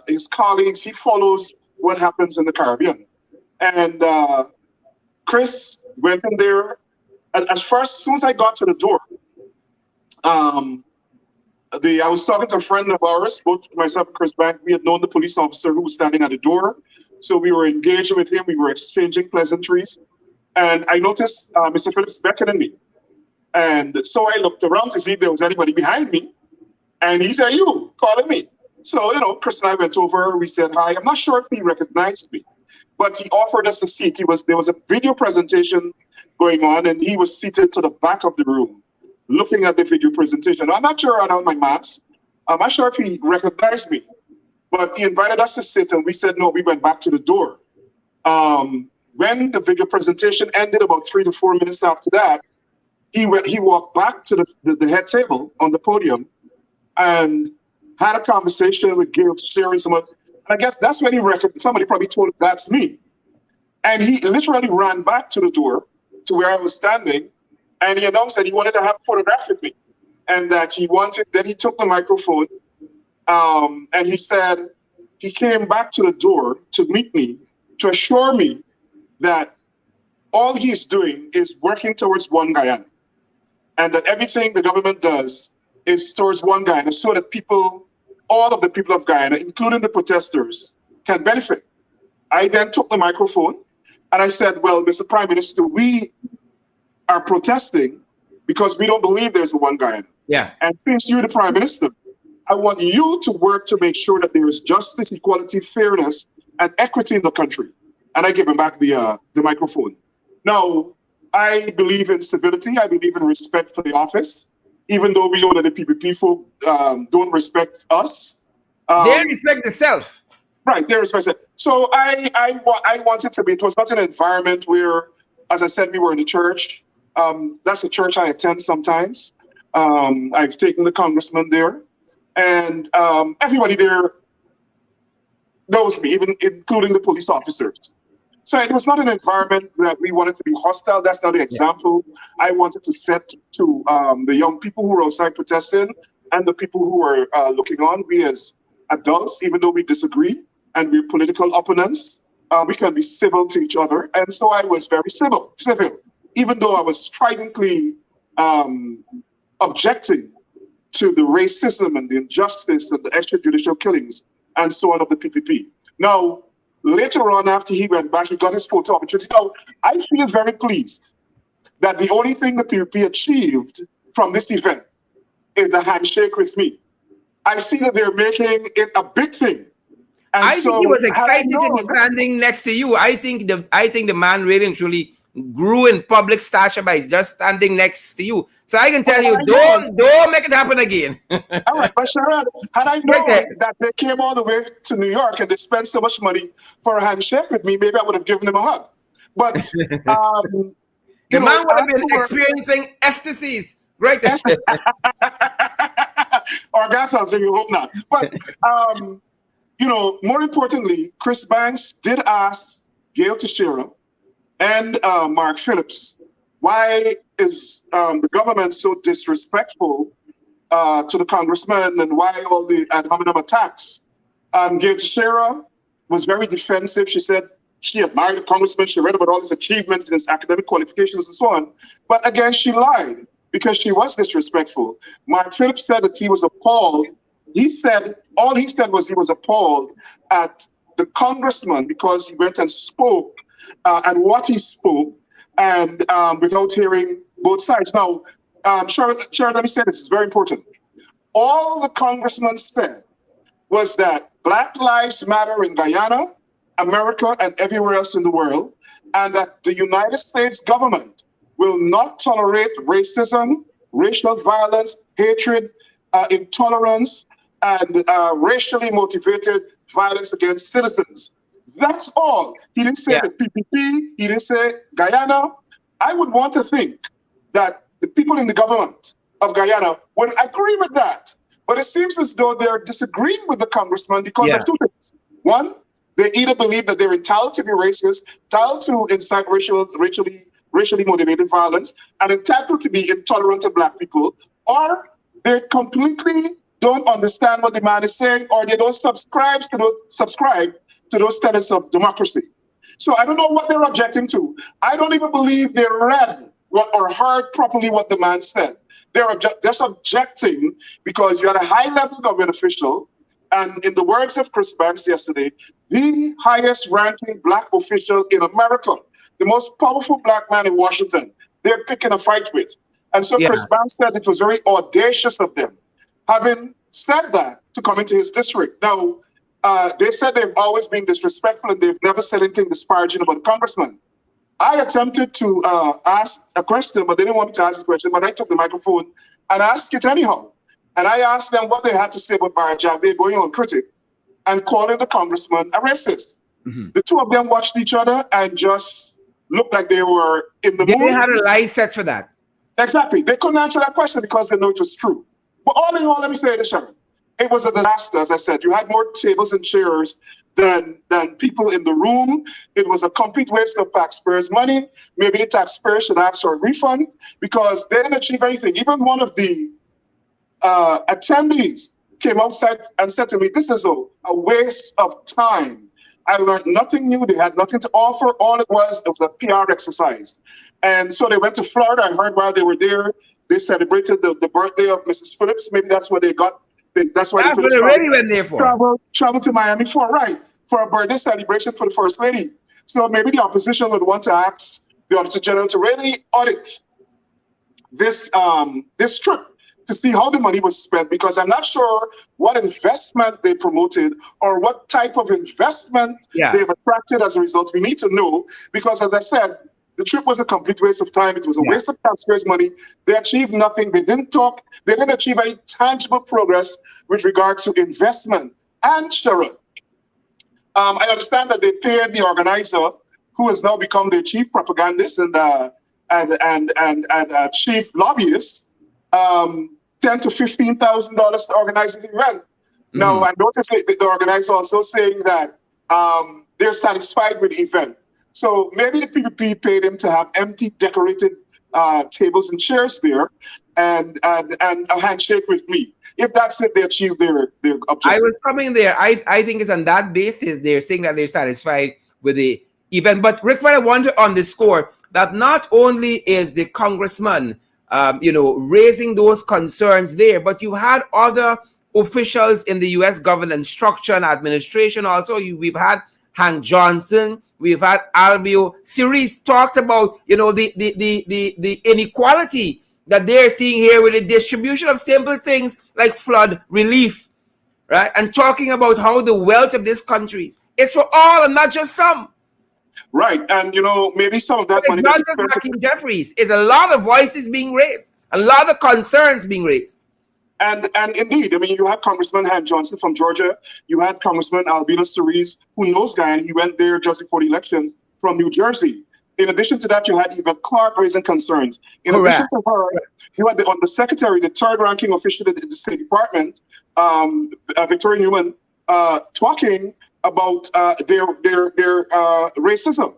his colleagues. He follows what happens in the Caribbean. And Chris went in there. As soon as I got to the door, I was talking to a friend of ours, both myself and Chris Banks. We had known the police officer who was standing at the door. So we were engaging with him. We were exchanging pleasantries. And I noticed Mr. Phillips beckoning me. And so I looked around to see if there was anybody behind me. And he said, "You calling me?" So, Chris and I went over. We said hi. I'm not sure if he recognized me, but he offered us a seat. There was a video presentation going on, and he was seated to the back of the room, looking at the video presentation. I'm not sure about my mask. I'm not sure if he recognized me, but he invited us to sit, and we said no. We went back to the door. When the video presentation ended, about 3 to 4 minutes after that, he walked back to the head table on the podium and had a conversation with Gail sharing someone. And I guess that's when he reckoned, somebody probably told him that's me. And he literally ran back to the door to where I was standing, and he announced that he wanted to have a photograph with me, and that then he took the microphone, and he said he came back to the door to meet me, to assure me that all he's doing is working towards one Guyana, and that everything the government does is towards one Guyana, so that all of the people of Guyana, including the protesters, can benefit. I then took the microphone and I said, well, Mr. Prime Minister, we are protesting because we don't believe there's a one Guyana. Yeah. And since you're the Prime Minister, I want you to work to make sure that there is justice, equality, fairness, and equity in the country. And I give him back the microphone. Now, I believe in civility. I believe in respect for the office, even though we know that the PPP folk don't respect us. They respect themselves. Right, they respect it. So I wanted to be, it was not an environment where, as I said, we were in the church. That's the church I attend sometimes. I've taken the congressman there, and everybody there knows me, even including the police officers. So it was not an environment that we wanted to be hostile. That's not the example I wanted to set to the young people who were outside protesting and the people who were looking on. We as adults, even though we disagree and we're political opponents, we can be civil to each other. And so I was very civil, even though I was stridently objecting to the racism and the injustice and the extrajudicial killings and so on of the PPP. Now, later on, after he went back, he got his photo opportunity. Now, I feel very pleased that the only thing the PPP achieved from this event is a handshake with me. I see that they're making it a big thing. And I think he was excited to be standing next to you. I think the man really and truly grew in public stature by just standing next to you. So I can tell you, don't make it happen again. All right, but Sharon, had I known that they came all the way to New York and they spent so much money for a handshake with me, maybe I would have given them a hug. But the man would have been experiencing ecstasies. Right. Orgasms, if you hope not. But more importantly, Chris Banks did ask Gail Teixeira and Mark Phillips, why is the government so disrespectful to the congressman, and why all the ad hominem attacks? Gail Teixeira was very defensive. She said she admired the congressman. She read about all his achievements and his academic qualifications and so on. But again, she lied because she was disrespectful. Mark Phillips said that he was appalled. All he said was he was appalled at the congressman because he went and spoke and what he spoke, and without hearing both sides. Now, Sharon, let me say this, it's very important. All the congressman said was that Black Lives Matter in Guyana, America, and everywhere else in the world, and that the United States government will not tolerate racism, racial violence, hatred, intolerance, and racially motivated violence against citizens. That's all. He didn't say the PPP, he didn't say Guyana. I would want to think that the people in the government of Guyana would agree with that. But it seems as though they're disagreeing with the congressman because of two things. One, they either believe that they're entitled to be racist, entitled to incite racially motivated violence, and entitled to be intolerant to Black people, or they completely don't understand what the man is saying, or they don't subscribe to those tenets of democracy. So I don't know what they're objecting to. I don't even believe they read or heard properly what the man said. They're just objecting because you had a high-level government official, and in the words of Chris Banks yesterday, the highest-ranking Black official in America, the most powerful Black man in Washington, they're picking a fight with. And so Chris Banks said it was very audacious of them, having said that, to come into his district. Now, they said they've always been disrespectful and they've never said anything disparaging about the congressman. I attempted to ask a question, but they didn't want me to ask the question, but I took the microphone and asked it anyhow. And I asked them what they had to say about Barajak. They're going on critic and calling the congressman a racist. Mm-hmm. The two of them watched each other and just looked like they were in the mood. They had a lie set for that. Exactly. They couldn't answer that question because they know it was true. But all in all, let me say this, Sharon. It was a disaster, as I said. You had more tables and chairs than people in the room. It was a complete waste of taxpayers' money. Maybe the taxpayers should ask for a refund because they didn't achieve anything. Even one of the attendees came outside and said to me, this is a waste of time. I learned nothing new. They had nothing to offer. All it was a PR exercise. And so they went to Florida. I heard while they were there, they celebrated the birthday of Mrs. Phillips. Maybe that's what they got. That's why That's what they really went there for. Travel to Miami for, right, for a birthday celebration for the First Lady. So maybe the opposition would want to ask the Auditor General to really audit this trip to see how the money was spent, because I'm not sure what investment they promoted or what type of investment they've attracted as a result. We need to know, because as I said, the trip was a complete waste of time. It was a waste of taxpayers' money. They achieved nothing. They didn't achieve any tangible progress with regard to investment. And Sharon, I understand that they paid the organizer, who has now become the chief propagandist and chief lobbyist, $10,000 to $15,000 to organize the event. Now, I noticed the organizer also saying that they're satisfied with the event. So maybe the PPP paid him to have empty, decorated tables and chairs there, and a handshake with me. If that's it, they achieved their objective. I was coming there. I think it's on that basis they're saying that they're satisfied with the event. But Rickford, I want to underscore that not only is the congressman raising those concerns there, but you had other officials in the U.S. government structure and administration. Also, we've had Hank Johnson, we've had Albio. Cerise talked about the inequality that they're seeing here with the distribution of simple things like flood relief, right? And talking about how the wealth of this country is for all and not just some. Right, and maybe some of that it's money. Not just Hakeem Jeffries. It's a lot of voices being raised, a lot of concerns being raised. And indeed, I mean, you had Congressman Hank Johnson from Georgia. You had Congressman Albino Cerise, who knows Guy, and he went there just before the elections from New Jersey. In addition to that, you had Yvette Clarke raising concerns. In addition to her, you had the secretary, the third-ranking official at the State Department, Victoria Newman, talking about their racism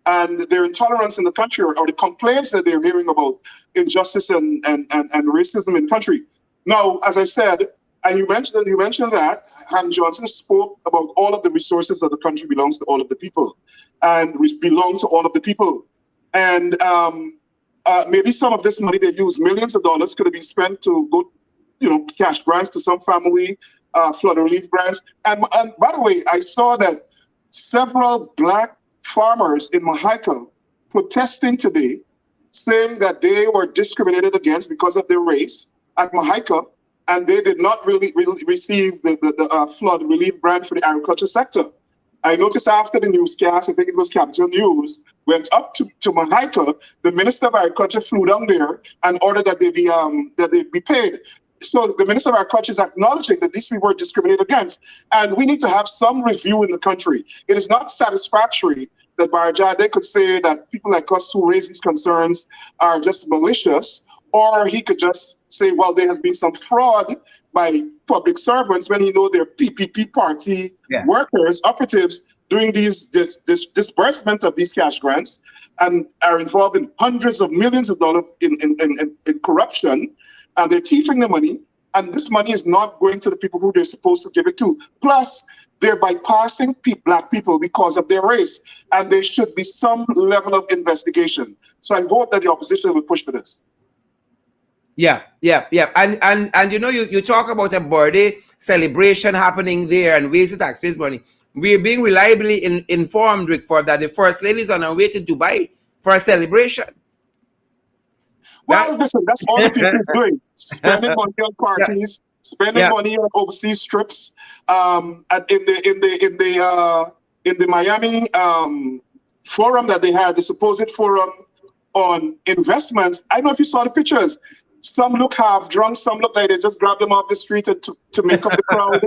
and their intolerance in the country, or the complaints that they're hearing about injustice and racism in the country. Now, as I said, and you mentioned that Hank Johnson spoke about all of the resources of the country belongs to all of the people, and belong to all of the people. And maybe some of this money they use, millions of dollars, could have been spent to go, cash grants to some family, flood relief grants. And by the way, I saw that several Black farmers in Mahaica protesting today, saying that they were discriminated against because of their race at Mahaica, and they did not really receive the flood relief grant for the agriculture sector. I noticed after the newscast, I think it was Capital News, went up to Mahaica, the Minister of Agriculture flew down there and ordered that they be paid. So the Minister of Agriculture is acknowledging that these people were discriminated against, and we need to have some review in the country. It is not satisfactory that Barajade could say that people like us who raise these concerns are just malicious, or he could just say, well, there has been some fraud by public servants when he know they're PPP party workers, operatives, doing this disbursement of these cash grants and are involved in hundreds of millions of dollars in corruption, and they're thieving the money, and this money is not going to the people who they're supposed to give it to. Plus, they're bypassing Black people because of their race, and there should be some level of investigation. So I hope that the opposition will push for this. Yeah. And you talk about a birthday celebration happening there and waste of taxpayers' money. We're being reliably informed, Rickford, that the First Lady is on her way to Dubai for a celebration. Well, listen, that's all the people is doing. Spending money on parties, spending money on overseas trips. In the Miami forum that they had, the supposed forum on investments. I don't know if you saw the pictures. Some look half drunk, some look like they just grabbed them off the street to make up the crowd.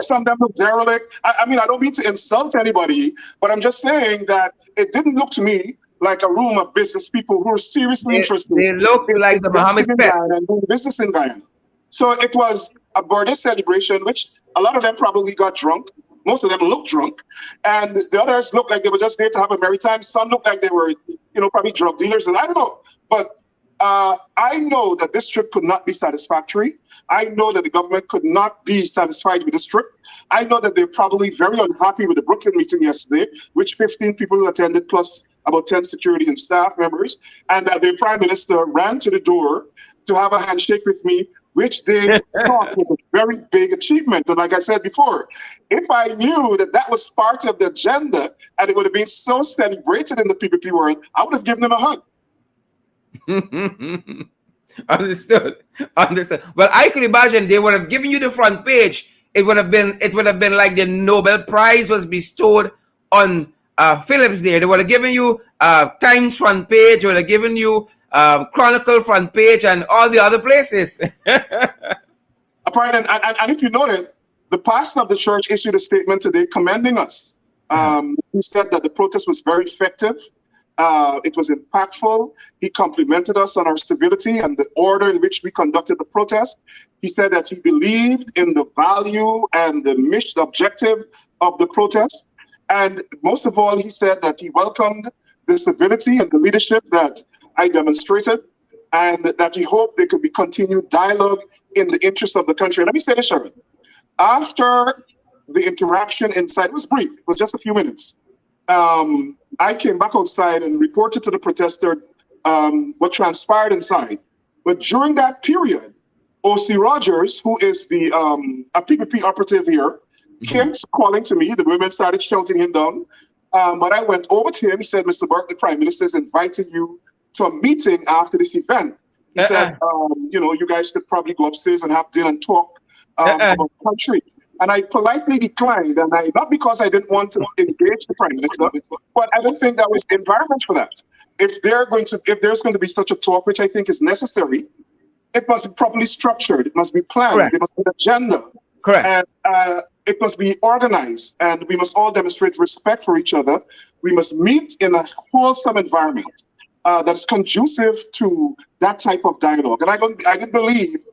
Some of them look derelict. I mean, I don't mean to insult anybody, but I'm just saying that it didn't look to me like a room of business people who are seriously interested. They look in like the Mohammed investing in pet. Guyana and doing business in Guyana. So it was a birthday celebration, which a lot of them probably got drunk. Most of them looked drunk, and the others looked like they were just there to have a merry time. Some looked like they were, probably drug dealers, and I don't know. But I know that this trip could not be satisfactory. I know that the government could not be satisfied with this trip. I know that they're probably very unhappy with the Brooklyn meeting yesterday, which 15 people attended, plus about 10 security and staff members, and that the Prime Minister ran to the door to have a handshake with me, which they thought was a very big achievement. And like I said before, if I knew that that was part of the agenda and it would have been so celebrated in the PPP world, I would have given them a hug. Understood. Well, I could imagine they would have given you the front page. It would have been like the Nobel Prize was bestowed on Phillips there. They would have given you Times front page, would have given you Chronicle front page, and all the other places. Apparently, and if you noted, the pastor of the church issued a statement today commending us. He said that the protest was very effective. It was impactful. He complimented us on our civility and the order in which we conducted the protest. He said that he believed in the value and the mission objective of the protest. And most of all, he said that he welcomed the civility and the leadership that I demonstrated, and that he hoped there could be continued dialogue in the interest of the country. Let me say this, Sharon. After the interaction inside, it was brief, it was just a few minutes. I came back outside and reported to the protester what transpired inside. But during that period, O.C. Rogers, who is the a PPP operative here, came calling to me. The women started shouting him down. But I went over to him. He said, Mr. Burke, the Prime Minister is inviting you to a meeting after this event. He said, you guys could probably go upstairs and have dinner and talk about the country. And I politely declined, and not because I didn't want to engage the Prime Minister, but I don't think that was the environment for that. If there's going to be such a talk, which I think is necessary, it must be properly structured. It must be planned. Correct. There must be an agenda. Correct. And it must be organized, and we must all demonstrate respect for each other. We must meet in a wholesome environment that's conducive to that type of dialogue. And I didn't believe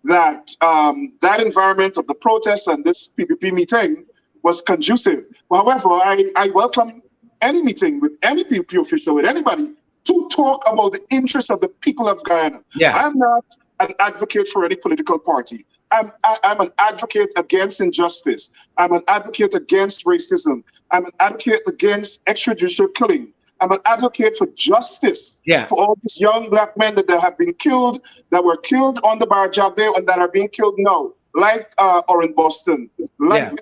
that that environment of the protests and this PPP meeting was conducive. However, I welcome any meeting with any PPP official, with anybody, to talk about the interests of the people of Guyana. Yeah. I'm not an advocate for any political party. I'm an advocate against injustice. I'm an advocate against racism. I'm an advocate against extrajudicial killing. I'm an advocate for justice for all these young black men that have been killed, that were killed on the bar job there and that are being killed now, like Oren Boston, like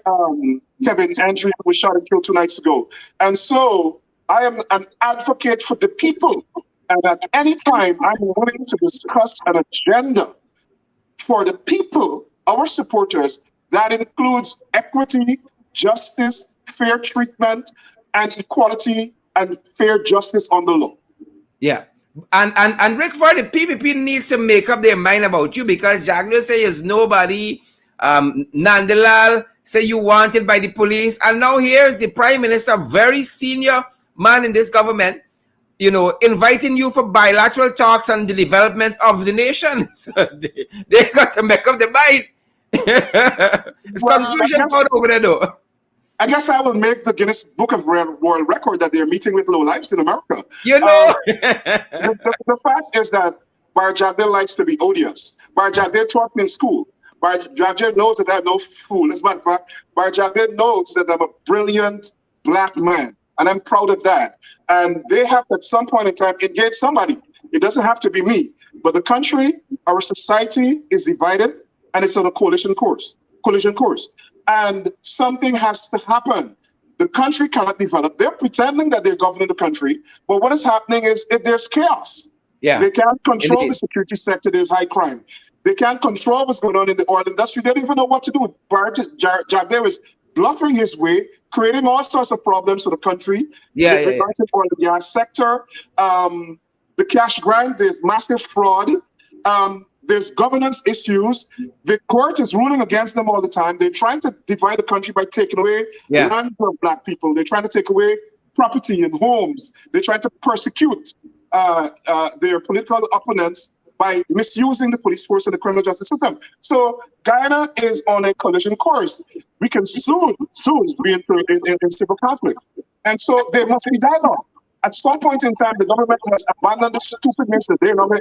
Kevin Andrew, who was shot and killed 2 nights ago. And so I am an advocate for the people. And at any time, I'm willing to discuss an agenda for the people, our supporters, that includes equity, justice, fair treatment, and equality and fair justice on the law. Yeah. And Rickford, the PPP needs to make up their mind about you, because Jagler say is nobody. Nandalal say you wanted by the police. And now here's the Prime Minister, very senior man in this government, inviting you for bilateral talks on the development of the nation. So they got to make up their mind. It's confusion over there, though. I guess I will make the Guinness Book of World Record that they're meeting with lowlifes in America. The fact is that Bar Jagdel likes to be odious. Bar Jagdel taught me in school. Bar Jagdel knows that I'm no fool. As a matter of fact, Bar Jagdel knows that I'm a brilliant black man, and I'm proud of that. And they have, at some point in time, engage somebody. It doesn't have to be me. But the country, our society is divided, and it's on a collision course. And something has to happen. The country cannot develop. They're pretending that they're governing the country, but what is happening is there's chaos. Yeah. They can't control the security sector. There's high crime. They can't control what's going on in the oil industry. They don't even know what to do. Jagdel is bluffing his way, creating all sorts of problems for the country. The oil and gas sector, the cash grant, there's massive fraud. There's governance issues. The court is ruling against them all the time. They're trying to divide the country by taking away land from black people. They're trying to take away property and homes. They try to persecute their political opponents by misusing the police force and the criminal justice system. So Guyana is on a collision course. We can soon be in civil conflict. And so there must be dialogue. At some point in time, the government must abandon the stupidness that they never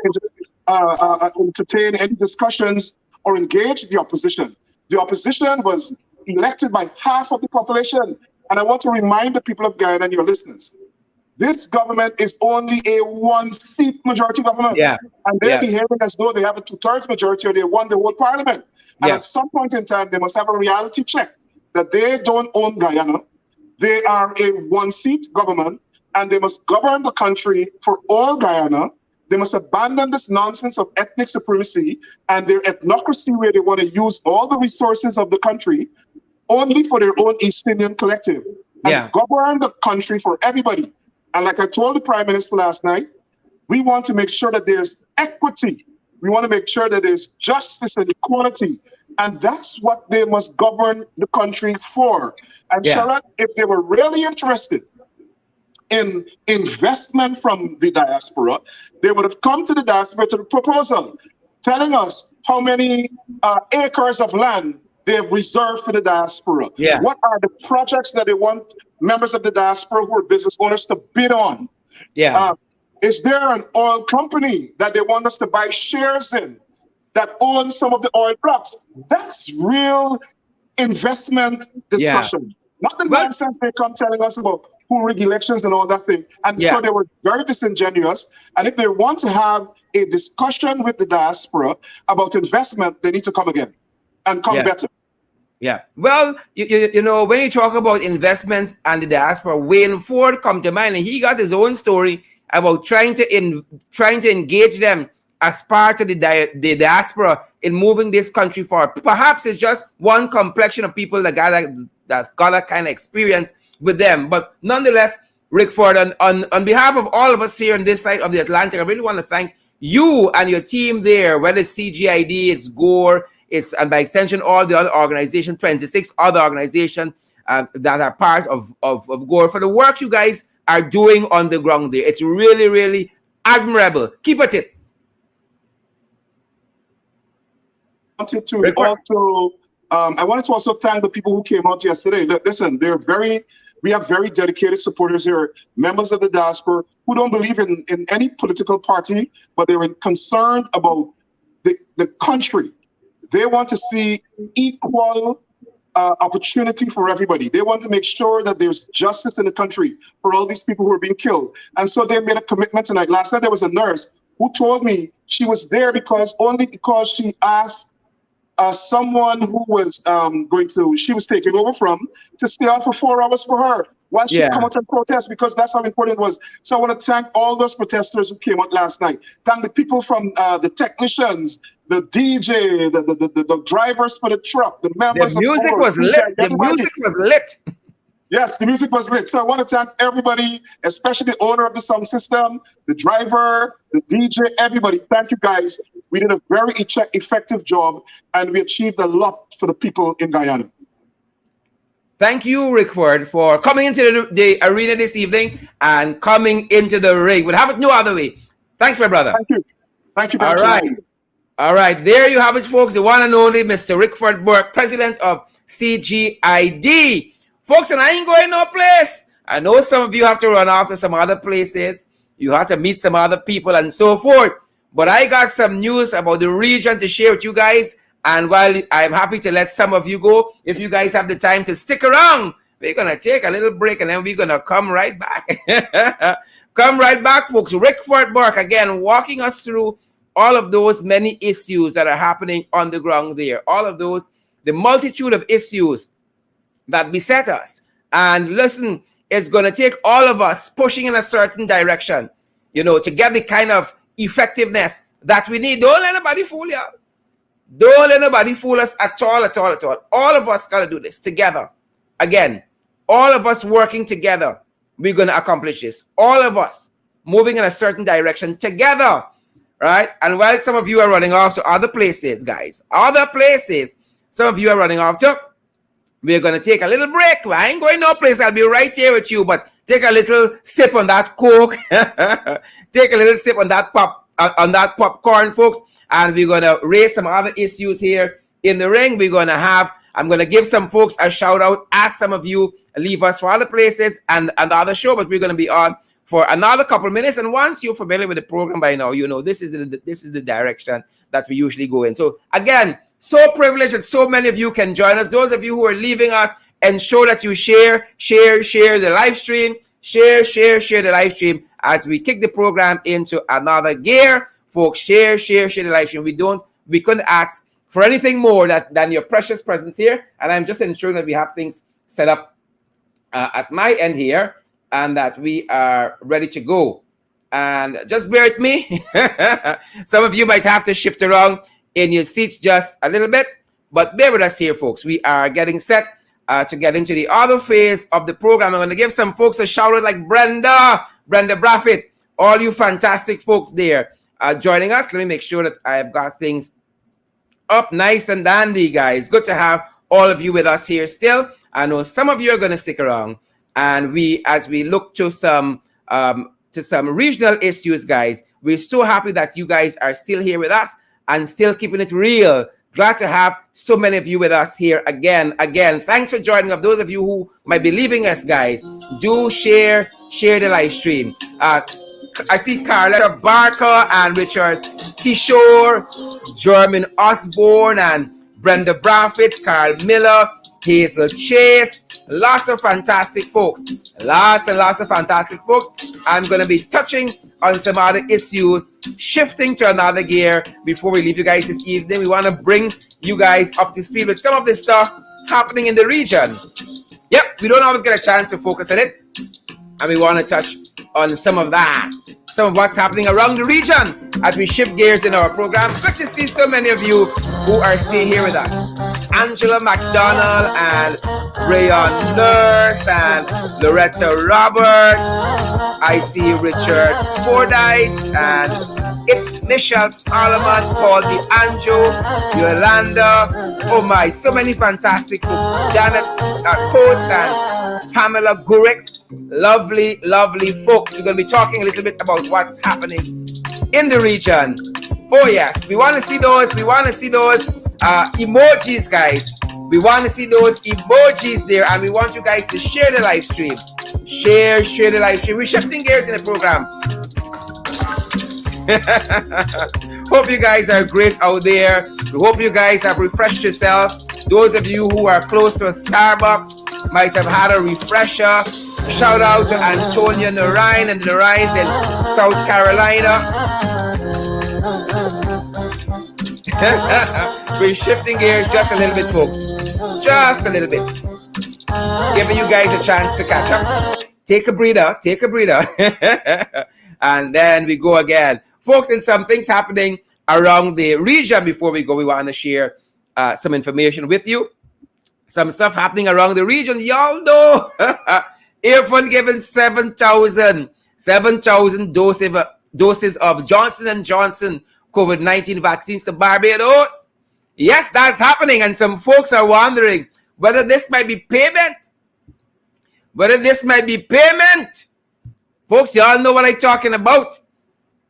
entertain any discussions or engage the opposition. The opposition was elected by half of the population. And I want to remind the people of Guyana and your listeners, this government is only a one-seat majority government. Yeah. And they're behaving as though they have a 2/3 majority or they won the whole parliament. And at some point in time, they must have a reality check that they don't own Guyana. They are a one-seat government, and they must govern the country for all Guyana. They must abandon this nonsense of ethnic supremacy and their ethnocracy where they want to use all the resources of the country only for their own East Indian collective. And govern the country for everybody. And like I told the Prime Minister last night, we want to make sure that there's equity. We want to make sure that there's justice and equality. And that's what they must govern the country for. And Sharat, if they were really interested in investment from the diaspora, they would have come to the diaspora to the proposal, telling us how many acres of land they have reserved for the diaspora. Yeah. What are the projects that they want members of the diaspora who are business owners to bid on? Yeah. Is there an oil company that they want us to buy shares in that owns some of the oil blocks? That's real investment discussion. Not the nonsense they come telling us about who rig elections and all that thing. And so they were very disingenuous. And if they want to have a discussion with the diaspora about investment, they need to come again and come better. Yeah. Well, you know, when you talk about investments and the diaspora, Wayne Ford come to mind, and he got his own story about trying to engage them as part of the diaspora in moving this country forward. Perhaps it's just one complexion of people that got that kind of experience with them. But nonetheless, Rickford, on behalf of all of us here on this side of the Atlantic, I really want to thank you and your team there, whether it's CGID, it's GORE, and by extension, all the other organizations, 26 other organizations that are part of GORE, for the work you guys are doing on the ground there. It's really, really admirable. Keep at it. I wanted to also thank the people who came out yesterday. Listen, we have very dedicated supporters here, members of the diaspora who don't believe in any political party, but they were concerned about the country. They want to see equal opportunity for everybody. They want to make sure that there's justice in the country for all these people who are being killed. And so they made a commitment tonight. Last night there was a nurse who told me she was there because she asked someone who was she was taking over from, to stay out for 4 hours for her while she come out and protest, because that's how important it was. So I want to thank all those protesters who came out last night. Thank the people from the technicians, the DJ, the drivers for the truck, the members. The music was lit. The music was lit. Yes, the music was lit. So I want to thank everybody, especially the owner of the sound system, the driver, the DJ, everybody. Thank you guys. We did a very effective job, and we achieved a lot for the people in Guyana. Thank you, Rickford, for coming into the arena this evening and coming into the ring. We'll have it no other way. Thanks, my brother. Thank you. Thank you. All right. All right. There you have it, folks. The one and only Mr. Rickford Burke, president of CGID. Folks, and I ain't going no place. I know some of you have to run off to some other places. You have to meet some other people and so forth. But I got some news about the region to share with you guys. And while I'm happy to let some of you go, if you guys have the time to stick around, we're going to take a little break and then we're going to come right back. Come right back, folks. Rickford Burke, again, walking us through all of those many issues that are happening on the ground there. All of those, the multitude of issues that beset us. And listen, it's going to take all of us pushing in a certain direction, you know, to get the kind of effectiveness that we need. Don't let anybody fool you. Don't let anybody fool us at all. All of us got to do this together. Again, all of us working together, we're going to accomplish this. All of us moving in a certain direction together, right? And while some of you are running off to other places, guys, some of you are running off to, we're going to take a little break. I ain't going no place. I'll be right here with you. But take a little sip on that Coke, take a little sip on that popcorn, folks, and we're gonna raise some other issues here in the ring. I'm gonna give some folks a shout out, as some of you leave us for other places and other show, but we're gonna be on for another couple minutes. And once you're familiar with the program by now, you know this is the direction that we usually go in. So again, so privileged that so many of you can join us. Those of you who are leaving us, ensure that you share the live stream, share the live stream as we kick the program into another gear. Folks, share the live stream. We couldn't ask for anything more than your precious presence here. And I'm just ensuring that we have things set up at my end here and that we are ready to go. And just bear with me. Some of you might have to shift around in your seats just a little bit, but bear with us here, folks. We are getting set to get into the other phase of the program. I'm going to give some folks a shout out, like Brenda Braffett, all you fantastic folks there joining us. Let me make sure that I've got things up nice and dandy, guys. Good to have all of you with us here still. I know some of you are going to stick around, and as we look to some regional issues, guys, we're so happy that you guys are still here with us and still keeping it real. Glad to have so many of you with us here again. Thanks for joining us. Those of you who might be leaving us, guys, do share the live stream. I see Carla Barker and Richard Kishore, Jermaine Osborne and Brenda Braffett, Carl Miller, Hazel Chase. Lots of fantastic folks. Lots and lots of fantastic folks. I'm going to be touching on some other issues, shifting to another gear before we leave you guys this evening. We want to bring you guys up to speed with some of this stuff happening in the region. Yep, we don't always get a chance to focus on it, and we want to touch on some of that, some of what's happening around the region as we shift gears in our program. Good to see so many of you who are still here with us. Angela McDonald and Rayon Nurse and Loretta Roberts. I see Richard Fordyce and it's Michelle Solomon, Paul DeAngelo, Yolanda. Oh my, so many fantastic folks. Janet Coates and Pamela Gurek. Lovely folks. We're going to be talking a little bit about what's happening in the region. Oh yes, we want to see those emojis, guys. We want to see those emojis there, and we want you guys to share the live stream. Share the live stream. We're shifting gears in the program. Hope you guys are great out there. We hope you guys have refreshed yourself. Those of you who are close to a Starbucks might have had a refresher. Shout out to Antonia Narayan and the Narayans in South Carolina. We're shifting gears just a little bit, folks. Just a little bit. Giving you guys a chance to catch up. Take a breather. And then we go again. Folks, and some things happening around the region before we go. We want to share some information with you. Some stuff happening around the region. Y'all know Airfund given 7,000 doses of Johnson & Johnson COVID-19 vaccines to Barbados. Yes, that's happening. And some folks are wondering whether this might be payment. Folks, y'all know what I'm talking about.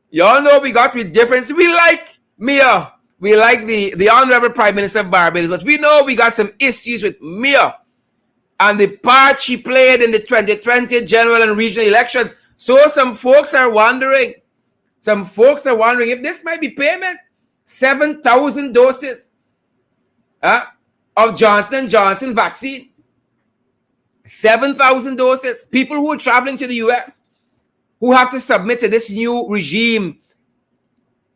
Y'all know we got with difference. We like Mia. We like the Honorable Prime Minister of Barbados. But we know we got some issues with Mia and the part she played in the 2020 general and regional elections. So some folks are wondering if this might be payment. 7,000 doses of Johnson & Johnson vaccine. 7,000 doses. People who are traveling to the U.S. who have to submit to this new regime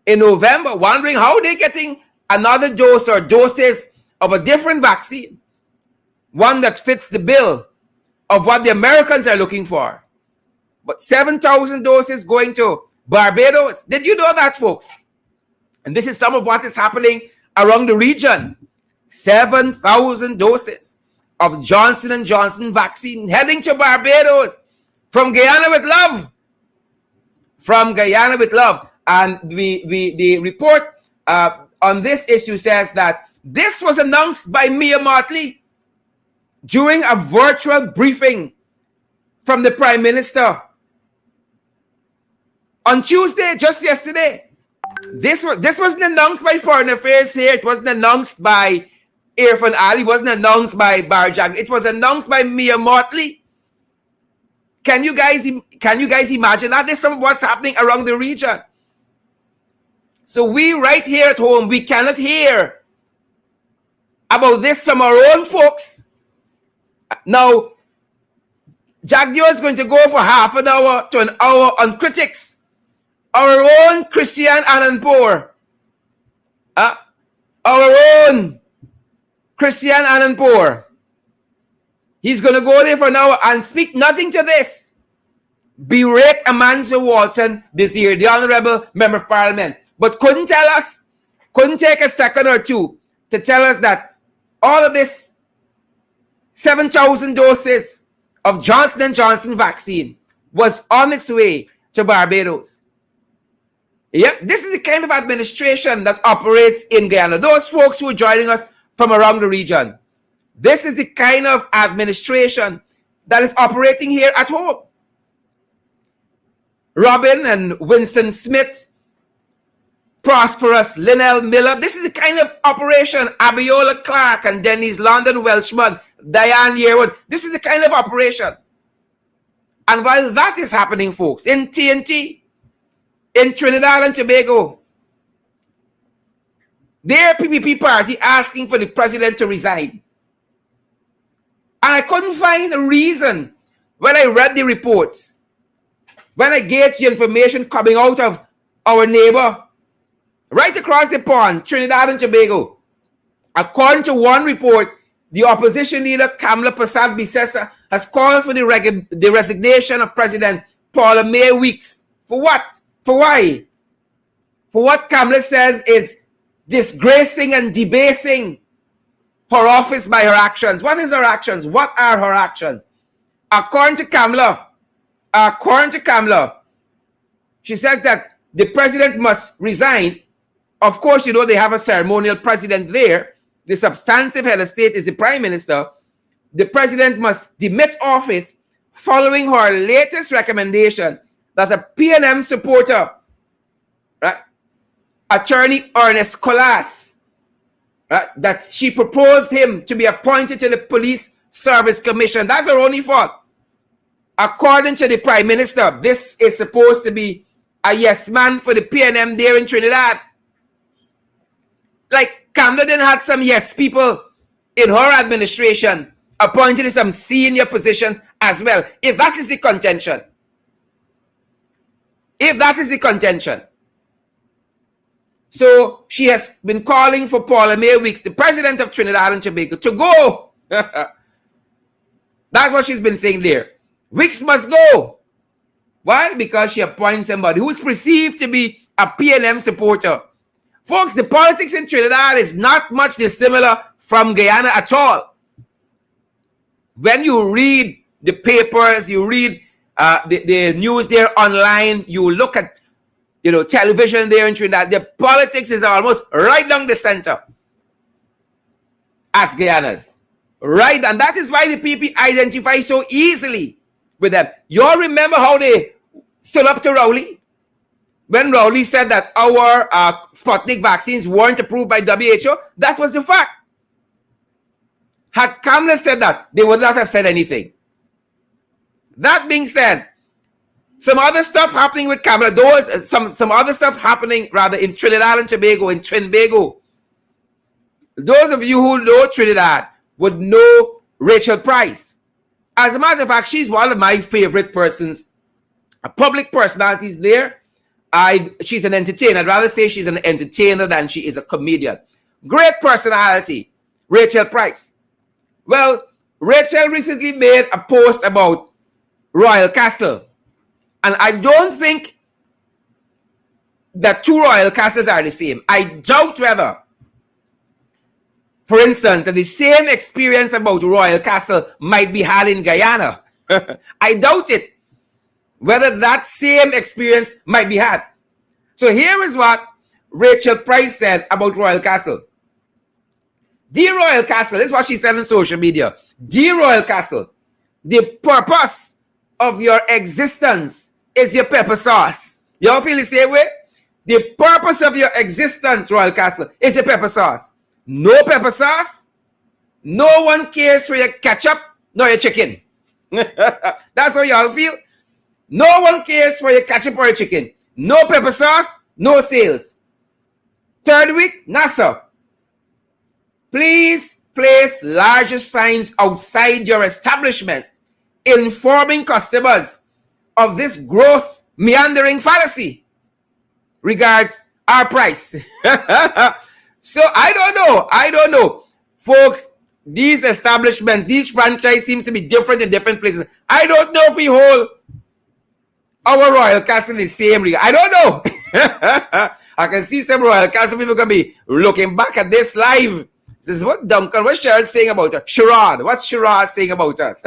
in November, wondering how they're getting another dose or doses of a different vaccine. One that fits the bill of what the Americans are looking for. But 7,000 doses going to Barbados. Did you know that, folks? And this is some of what is happening around the region. 7,000 doses of Johnson & Johnson vaccine heading to Barbados from Guyana with love. And the report on this issue says that this was announced by Mia Mottley during a virtual briefing from the Prime Minister. On Tuesday, just yesterday, this wasn't announced by Foreign Affairs here. It wasn't announced by Irfan Ali. It wasn't announced by Barjag. It was announced by Mia Motley. Can you guys imagine that? This is some of what's happening around the region. So we right here at home, we cannot hear about this from our own folks. Now, Jagdio is going to go for half an hour to an hour on critics. Our own Christian Anandpur. Our own Christian Anandpur. He's going to go there for an hour and speak nothing to this. Berate Amanda Walton this year, the Honorable Member of Parliament. But couldn't tell us, couldn't take a second or two to tell us that all of this 7,000 doses of Johnson & Johnson vaccine was on its way to Barbados. Yep, this is the kind of administration that operates in Guyana. Those folks who are joining us from around the region, this is the kind of administration that is operating here at home. Robin and Winston Smith, Prosperous, Linnell Miller, this is the kind of operation. Abiola Clark and Denise London Welshman, Diane Yearwood, this is the kind of operation. And while that is happening, folks, in TNT, in Trinidad and Tobago, their PPP party asking for the president to resign. And I couldn't find a reason when I read the reports, when I gauged the information coming out of our neighbor, right across the pond, Trinidad and Tobago. According to one report, the opposition leader, Kamla Persad Bisesa, has called for the resignation of President Paula May Weeks. For what? For why? For what Kamla says is disgracing and debasing her office by her actions. What is her actions? What are her actions? According to Kamla, she says that the president must resign. Of course, you know, they have a ceremonial president there. The substantive head of state is the prime minister. The president must demit office following her latest recommendation that a PNM supporter, right, Attorney Ernest Colas, right, that she proposed him to be appointed to the Police Service Commission. That's her only fault. According to the prime minister, this is supposed to be a yes man for the PNM there in Trinidad. Like, Kamla didn't have some yes people in her administration appointed to some senior positions as well. If that is the contention. So she has been calling for Paula May Weeks, the president of Trinidad and Tobago, to go. That's what she's been saying there. Weeks must go. Why? Because she appoints somebody who is perceived to be a PNM supporter. Folks, the politics in Trinidad is not much dissimilar from Guyana at all. When you read the papers, you read the news there online, you look at television there in Trinidad, the politics is almost right down the center as Guyana's. Right, and that is why the PP identify so easily with them. You all remember how they stood up to Rowley? When Rowley said that our Sputnik vaccines weren't approved by WHO, that was the fact. Had Kamla said that, they would not have said anything. That being said, some other stuff happening with Kamla, some other stuff happening rather in Trinidad and Tobago, in Trinbago. Those of you who know Trinidad would know Rachel Price. As a matter of fact, she's one of my favorite persons, public personalities there. She's an entertainer. I'd rather say she's an entertainer than she is a comedian. Great personality, Rachel Price. Well, Rachel recently made a post about Royal Castle. And I don't think that two Royal Castles are the same. I doubt whether, for instance, that the same experience about Royal Castle might be had in Guyana. I doubt it. Whether that same experience might be had. So here is what Rachel Price said about Royal Castle. Dear Royal Castle, this is what she said on social media. Dear Royal Castle, the purpose of your existence is your pepper sauce. Y'all feel the same way? The purpose of your existence, Royal Castle, is your pepper sauce. No pepper sauce, no one cares for your ketchup, nor your chicken. That's how y'all feel. No one cares for your ketchup or your chicken. No pepper sauce, no sales. Third week, NASA. Please place larger signs outside your establishment informing customers of this gross meandering fallacy. Regards, our price. So I don't know. Folks, these establishments, these franchise seems to be different in different places. I don't know if we hold our Royal Castle in the same regard. I don't know. I can see some Royal Castle people can be looking back at this live. This is what Duncan, what's Cheryl saying about us? Sherrod, what's Sherrod saying about us?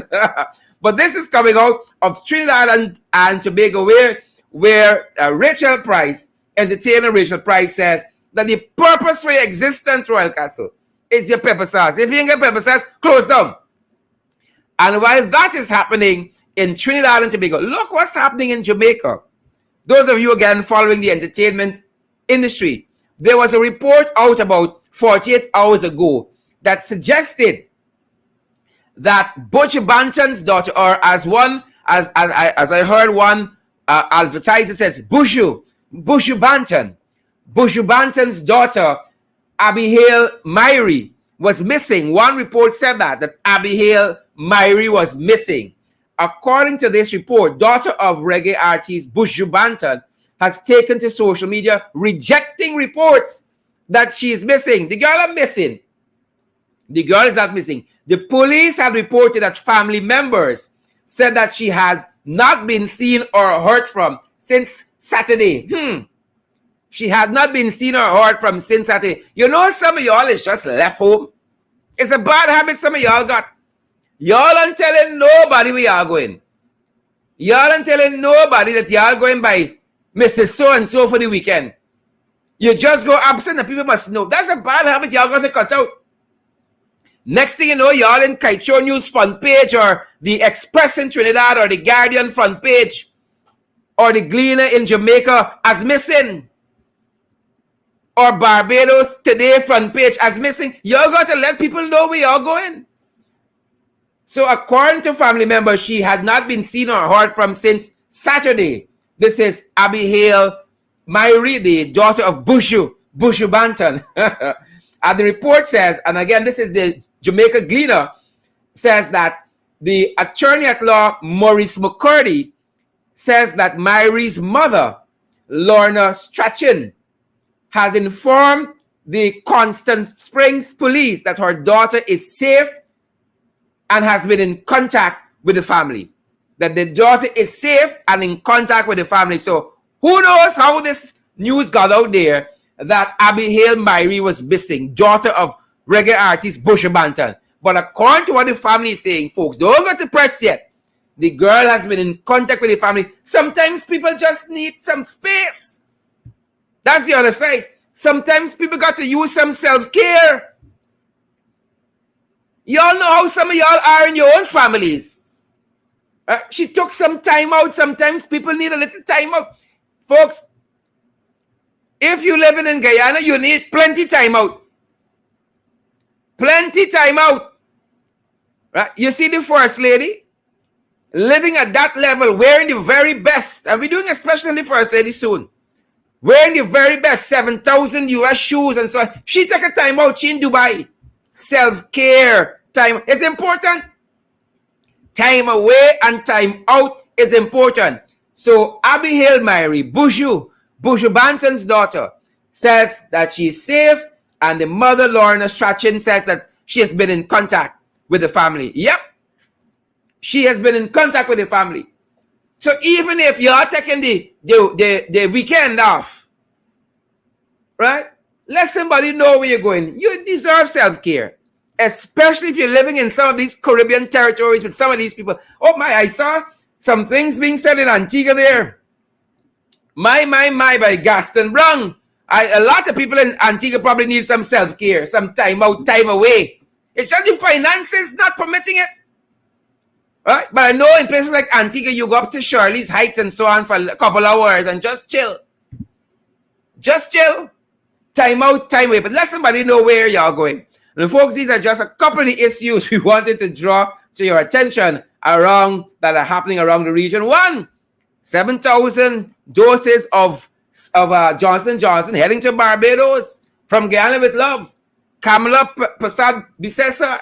But this is coming out of Trinidad and Tobago, where Rachel Price, entertainer Rachel Price, said that the purpose for your existence, Royal Castle, is your pepper sauce. If you ain't get pepper sauce, close down. And while that is happening in Trinidad and Tobago, look what's happening in Jamaica. Those of you, again, following the entertainment industry, there was a report out about 48 hours ago that suggested that Butch Banton's daughter, or as I heard one advertiser says, Bushu Banton. Bushu Banton's daughter, Abigail Myrie, was missing. One report said that Abigail Myrie was missing. According to this report, daughter of reggae artist Bushu Banton has taken to social media rejecting reports that she is missing. The girl is missing. The girl is not missing. The police had reported that family members said that she had not been seen or heard from since Saturday. She had not been seen or heard from since Saturday. You know, some of y'all is just left home. It's a bad habit some of y'all got. Y'all ain't telling nobody where y'all going. Y'all ain't telling nobody that y'all going by Mrs. So-and-so for the weekend. You just go absent and people must know. That's a bad habit y'all got to cut out. Next thing you know, y'all in Kaicho News front page, or the Express in Trinidad, or the Guardian front page, or the Gleaner in Jamaica as missing, or Barbados Today front page as missing. Y'all got to let people know where y'all going. So according to family members, she had not been seen or heard from since Saturday. This is Abigail Myrie, the daughter of Bushu Banton. And the report says, and again, this is the Jamaica Gleaner, says that the attorney at law, Maurice McCurdy, says that Myrie's mother, Lorna Strachan, has informed the Constant Springs police that her daughter is safe and has been in contact with the family. That the daughter is safe and in contact with the family. So who knows how this news got out there that Abigail Myrie was missing, daughter of reggae artist Bushu Banton. But according to what the family is saying, folks, don't go to press yet. The girl has been in contact with the family. Sometimes people just need some space. That's the other side. Sometimes people got to use some self-care. Y'all know how some of y'all are in your own families. She took some time out. Sometimes people need a little time out. Folks, if you're living in Guyana, you need plenty time out. Plenty time out. Right? You see the First Lady living at that level, wearing the very best. And we're doing especially First Lady soon. Wearing the very best 7,000 US shoes and so on. She took a time out. She in Dubai. Self-care time. It's important. Time away and time out is important. So Abigail Myrie, Bushu Banton's daughter, says that she's safe, and the mother, Lorna Strachan, says that she has been in contact with the family. Yep. She has been in contact with the family. So even if you're taking the weekend off, right? Let somebody know where you're going. You deserve self-care. Especially if you're living in some of these Caribbean territories with some of these people. Oh my, I saw some things being said in Antigua there. My, by Gaston Brown. A lot of people in Antigua probably need some self-care, some time out, time away. It's just the finances not permitting it. Right? But I know in places like Antigua, you go up to Shirley's Heights and so on for a couple hours and just chill. Just chill. Time out, time away. But let somebody know where y'all going. And folks, these are just a couple of the issues we wanted to draw to your attention around that are happening around the region. One, 7,000 doses of Johnson & Johnson heading to Barbados from Guyana with love. Kamala Prasad Bisesa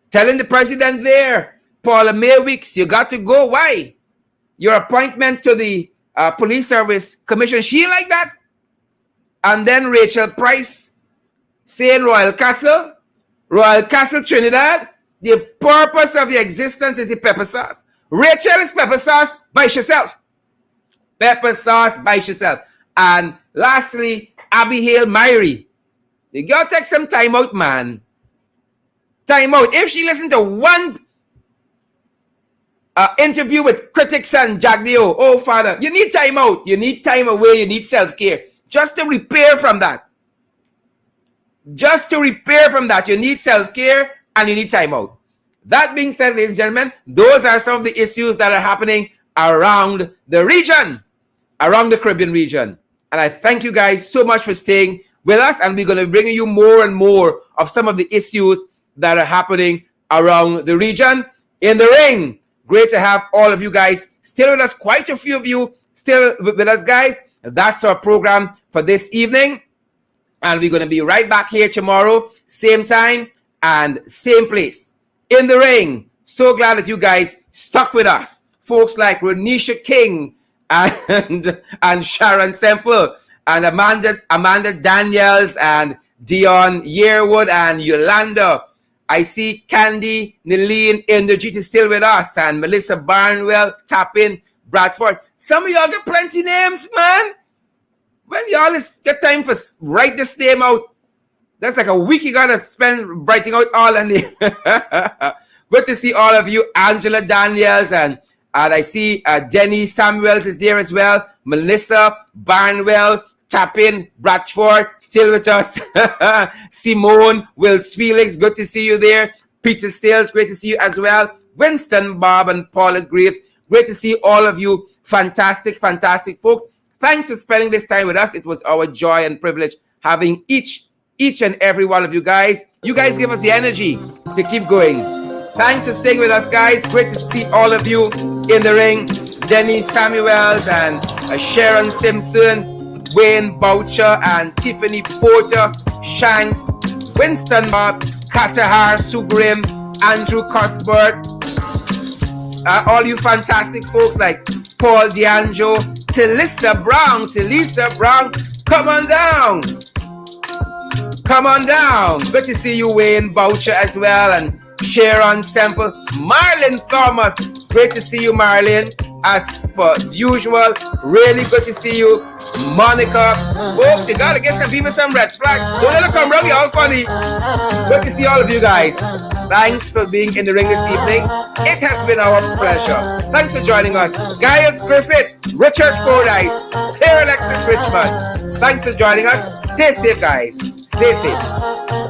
telling the president there, Paula Mayweeks, you got to go. Why? Your appointment to the Police Service Commission, she like that? And then Rachel Price saying Royal Castle, Trinidad, the purpose of your existence is the pepper sauce. Rachel is pepper sauce by herself. Pepper sauce by herself. And lastly, Abigail Myrie. You gotta take some time out, man. Time out. If she listened to one interview with critics and Jagdeo, oh father, you need time out. You need time away. You need self-care. Just to repair from that. Just to repair from that, you need self-care and you need time out. That being said, ladies and gentlemen, those are some of the issues that are happening around the region, around the Caribbean region. And I thank you guys so much for staying with us. And we're going to bring you more and more of some of the issues that are happening around the region. In the ring, great to have all of you guys still with us. Quite a few of you still with us, guys. That's our program for this evening. And we're going to be right back here tomorrow, same time and same place. In the ring. So glad that you guys stuck with us. Folks like Renisha King and Sharon Semple and Amanda Daniels and Dion Yearwood and Yolanda. I see Candy Nileen Inderjeet is still with us and Melissa Barnwell, Tapin, Bradford. Some of y'all get plenty names, man. When y'all get time for write this name out, that's like a week you gotta spend writing out all and good to see all of you. Angela Daniels and I see Jenny Samuels is there as well. Melissa Barnwell, Tapin, Bradford, still with us. Simone, Wills Felix, good to see you there. Peter Sales, great to see you as well. Winston Bob and Paula Graves, great to see all of you. Fantastic, fantastic folks. Thanks for spending this time with us. It was our joy and privilege having each and every one of you guys. You guys give us the energy to keep going. Thanks for staying with us, guys. Great to see all of you in the ring. Jenny Samuels and Sharon Simpson, Wayne Boucher and Tiffany Porter, Shanks, Winston Bob, Katahar Sugrim, Andrew Cuthbert, all you fantastic folks like Paul D'Angelo, Talisa Brown, come on down. Come on down. Good to see you, Wayne Boucher, as well, and Sharon Semple. Marlon Thomas, great to see you, Marlon, as per usual. Really good to see you, Monica. Folks, you gotta get some people some red flags. Don't let them come around, you're all funny. Good to see all of you guys. Thanks for being in the ring this evening. It has been our pleasure. Thanks for joining us. Gaius Griffith, Richard Fordyce, Claire Alexis Richmond. Thanks for joining us. Stay safe, guys. Stay safe.